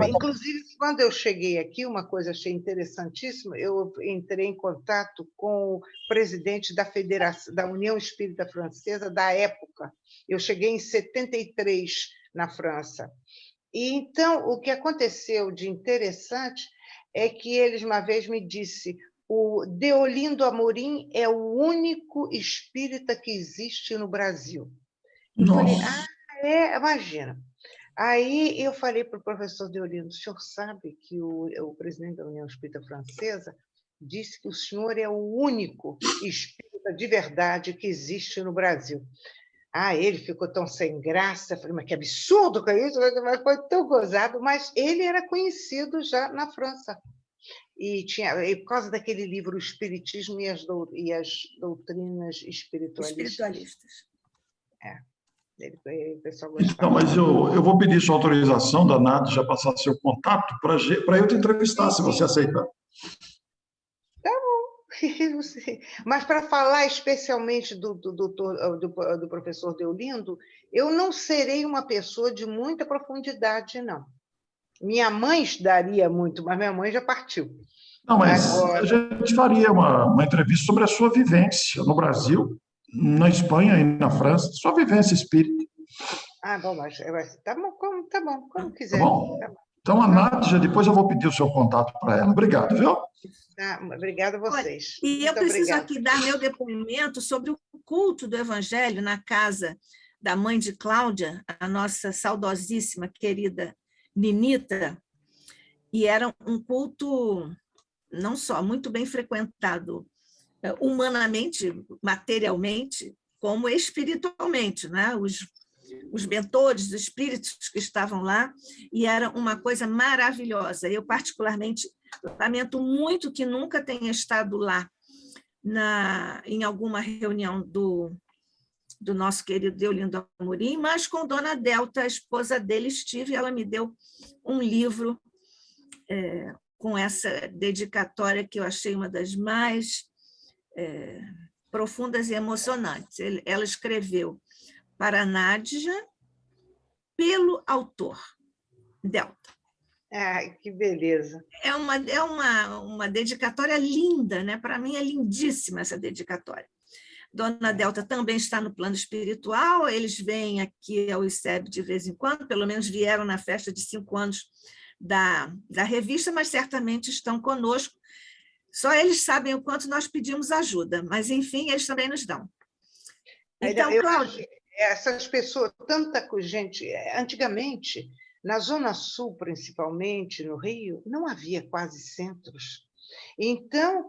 Inclusive, quando eu cheguei aqui, uma coisa achei interessantíssima, eu entrei em contato com o presidente da União Espírita Francesa da época. Eu cheguei em 73 na França. E então, o que aconteceu de interessante é que eles uma vez me disse: o Deolindo Amorim é o único espírita que existe no Brasil. Eu falei, imagina. Aí eu falei para o professor Deolindo: o senhor sabe que o presidente da União Espírita Francesa disse que o senhor é o único espírita de verdade que existe no Brasil. Ele ficou tão sem graça, falei, mas que absurdo que é isso, mas foi tão gozado, mas ele era conhecido já na França. E por causa daquele livro, O Espiritismo e as Doutrinas Espiritualistas. O pessoal gostava. Então, mas eu vou pedir sua autorização, Danado, já passar seu contato, para eu te entrevistar, se você aceitar. Tá bom. Mas para falar especialmente do professor Deolindo, eu não serei uma pessoa de muita profundidade, não. Minha mãe estudaria muito, mas minha mãe já partiu. Não, mas a gente faria uma entrevista sobre a sua vivência no Brasil, na Espanha e na França, sua vivência espírita. Bom, mas tá bom, como quiser. Tá bom? Então, a Nádia, depois eu vou pedir o seu contato para ela. Obrigado, viu? Obrigada a vocês. E eu preciso aqui dar meu depoimento sobre o culto do Evangelho na casa da mãe de Cláudia, a nossa saudosíssima, querida Ninita, e era um culto não só muito bem frequentado humanamente, materialmente, como espiritualmente, né? Os mentores, os espíritos que estavam lá, e era uma coisa maravilhosa. Eu, particularmente, lamento muito que nunca tenha estado lá em alguma reunião do nosso querido Deolindo Amorim, mas com Dona Delta, a esposa dele, estive, e ela me deu um livro com essa dedicatória que eu achei uma das mais profundas e emocionantes. Ela escreveu para a Nádia, pelo autor, Delta. Ai, que beleza. É uma dedicatória linda, né? Para mim é lindíssima essa dedicatória. Dona Delta também está no plano espiritual, eles vêm aqui ao ICEB de vez em quando, pelo menos vieram na festa de 5 anos da revista, mas certamente estão conosco. Só eles sabem o quanto nós pedimos ajuda, mas, enfim, eles também nos dão. Então, Cláudia... Essas pessoas, tanta gente... Antigamente, na Zona Sul, principalmente, no Rio, não havia quase centros. Então,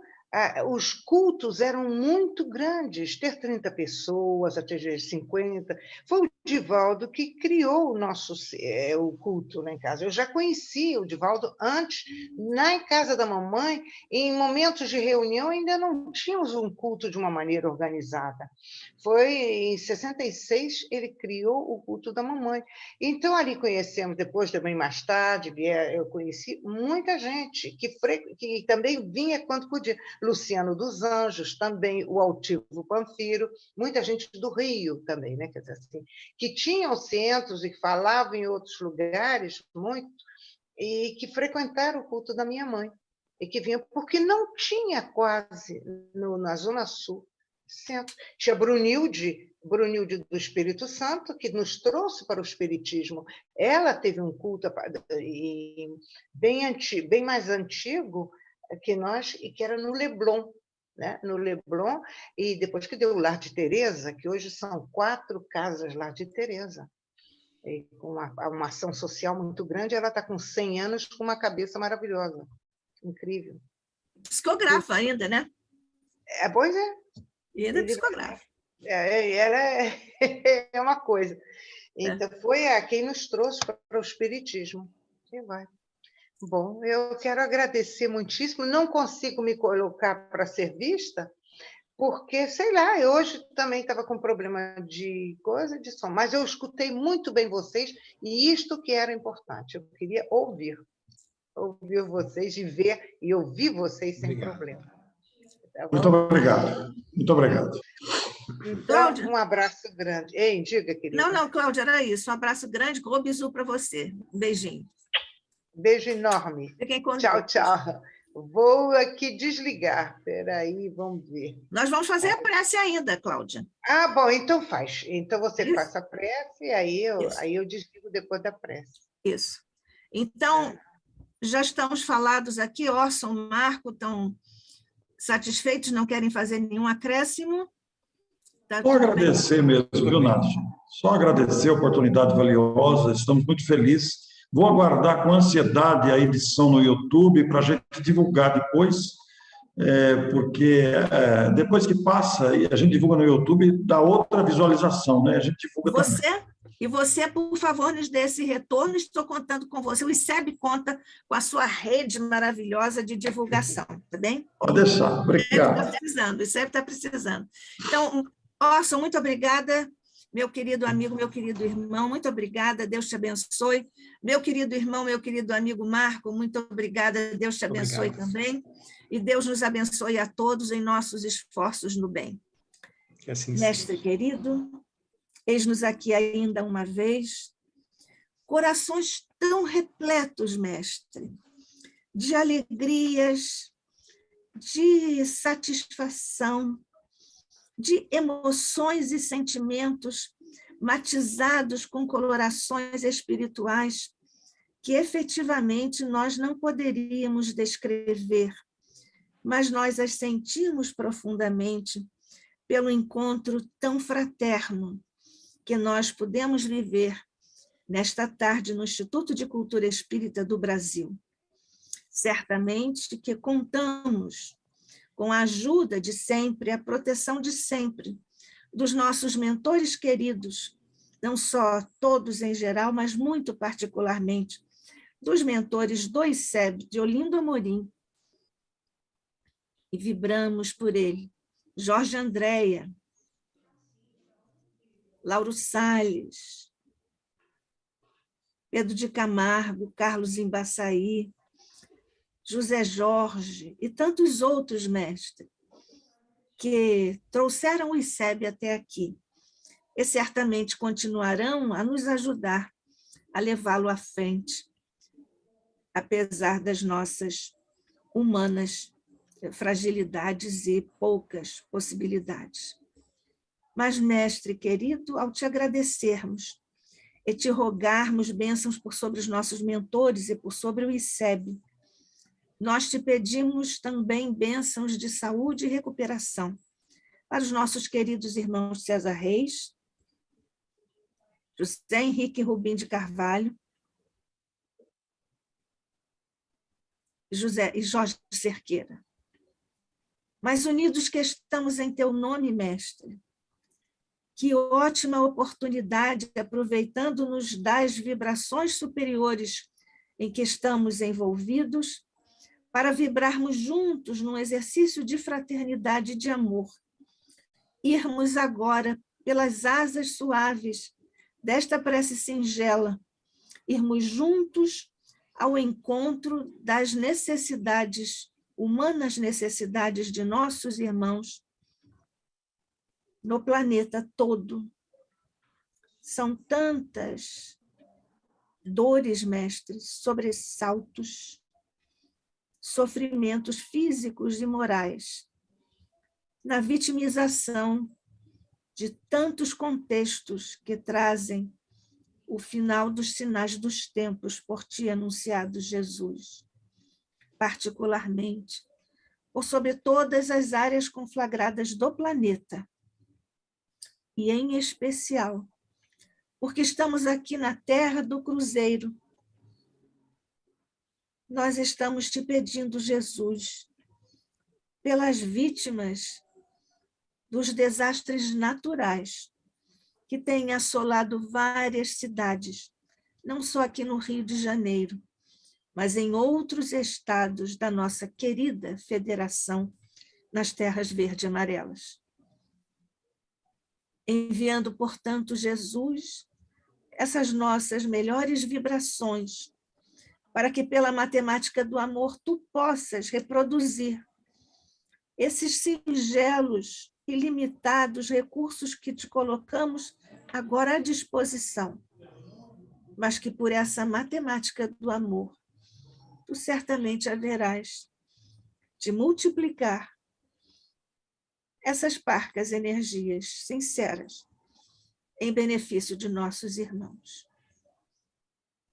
os cultos eram muito grandes, ter 30 pessoas, atingir 50. Foi o Divaldo que criou o culto lá em casa. Eu já conhecia o Divaldo antes, na casa da mamãe, em momentos de reunião ainda não tínhamos um culto de uma maneira organizada. Foi em 66 ele criou o culto da mamãe. Então, ali conhecemos, depois também mais tarde, eu conheci muita gente que também vinha quando podia. Luciano dos Anjos, também o Altivo Panfiro, muita gente do Rio também, né? Quer dizer assim, que tinham centros e falavam em outros lugares muito, e que frequentaram o culto da minha mãe, e que vinham, porque não tinha quase na Zona Sul centro. Tinha Brunilde do Espírito Santo, que nos trouxe para o Espiritismo. Ela teve um culto bem mais antigo que nós, e que era no Leblon, né? No Leblon, e depois que deu o Lar de Teresa, que hoje são 4 casas Lar de Teresa, e com uma ação social muito grande, ela está com 100 anos, com uma cabeça maravilhosa, incrível. Psicografa ainda, né? Pois é. E ainda psicografa. Ela é uma coisa. Então, foi quem nos trouxe para o Espiritismo. E vai. Bom, eu quero agradecer muitíssimo. Não consigo me colocar para ser vista, porque, sei lá, eu hoje também estava com problema de som, mas eu escutei muito bem vocês, e isto que era importante. Eu queria ouvir vocês e ver e ouvir vocês sem problema. Tá bom? Muito obrigado. Muito obrigado. Então, Cláudia, um abraço grande. Ei, diga, querida. Não, Cláudia, era isso. Um abraço grande, com o bisu para você. Um beijinho. Beijo enorme. Fiquem com Tchau, Deus. tchau. Vou aqui desligar. Espera aí, vamos ver. Nós vamos fazer a prece ainda, Cláudia. Bom, então faz. Então você Isso. faça a prece, aí eu desligo depois da prece. Isso. Então, já estamos falados aqui, Orson, Marco, estão satisfeitos, não querem fazer nenhum acréscimo? Tá Só agradecer mesmo, viu, Nádia? Só agradecer a oportunidade valiosa, estamos muito felizes. Vou aguardar com ansiedade a edição no YouTube para a gente divulgar depois, porque depois que passa e a gente divulga no YouTube, dá outra visualização, né? A gente divulga também. E você, por favor, nos dê esse retorno, estou contando com você. O ICEB conta com a sua rede maravilhosa de divulgação, tá bem? Pode deixar, obrigado. O ICEB está precisando. Então, Orson, muito obrigada. Meu querido amigo, meu querido irmão, muito obrigada, Deus te abençoe. Meu querido irmão, meu querido amigo Marco, muito obrigada, Deus te abençoe também. E Deus nos abençoe a todos em nossos esforços no bem. Que assim Mestre querido, eis-nos aqui ainda uma vez, corações tão repletos, mestre, de alegrias, de satisfação, de emoções e sentimentos matizados com colorações espirituais que efetivamente nós não poderíamos descrever, mas nós as sentimos profundamente pelo encontro tão fraterno que nós pudemos viver nesta tarde no Instituto de Cultura Espírita do Brasil. Certamente que contamos com a ajuda de sempre, a proteção de sempre, dos nossos mentores queridos, não só todos em geral, mas muito particularmente, dos mentores do ICEB, de Olindo Amorim, e vibramos por ele. Jorge Andréa, Lauro Salles, Pedro de Camargo, Carlos Embaçaí, José Jorge e tantos outros mestres que trouxeram o ICEB até aqui e certamente continuarão a nos ajudar a levá-lo à frente, apesar das nossas humanas fragilidades e poucas possibilidades. Mas, mestre querido, ao te agradecermos e te rogarmos bênçãos por sobre os nossos mentores e por sobre o ICEB, nós te pedimos também bênçãos de saúde e recuperação para os nossos queridos irmãos César Reis, José Henrique Rubim de Carvalho e Jorge Cerqueira. Mas unidos que estamos em teu nome, mestre, que ótima oportunidade, aproveitando-nos das vibrações superiores em que estamos envolvidos, para vibrarmos juntos num exercício de fraternidade e de amor. Irmos agora pelas asas suaves desta prece singela, irmos juntos ao encontro das necessidades, humanas necessidades de nossos irmãos no planeta todo. São tantas dores, mestres, sobressaltos, sofrimentos físicos e morais, na vitimização de tantos contextos que trazem o final dos sinais dos tempos por ti anunciado, Jesus, particularmente por sobre todas as áreas conflagradas do planeta, e em especial porque estamos aqui na terra do cruzeiro. Nós estamos te pedindo, Jesus, pelas vítimas dos desastres naturais que têm assolado várias cidades, não só aqui no Rio de Janeiro, mas em outros estados da nossa querida federação, nas terras verde e amarelas. Enviando, portanto, Jesus, essas nossas melhores vibrações, para que pela matemática do amor tu possas reproduzir esses singelos e limitados recursos que te colocamos agora à disposição, mas que por essa matemática do amor tu certamente haverás de multiplicar essas parcas energias sinceras em benefício de nossos irmãos.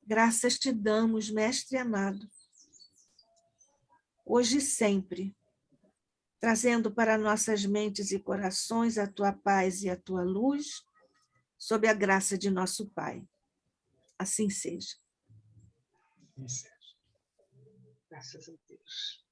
Graças te damos, mestre amado, hoje e sempre, trazendo para nossas mentes e corações a tua paz e a tua luz, sob a graça de nosso Pai. Assim seja. Graças a Deus.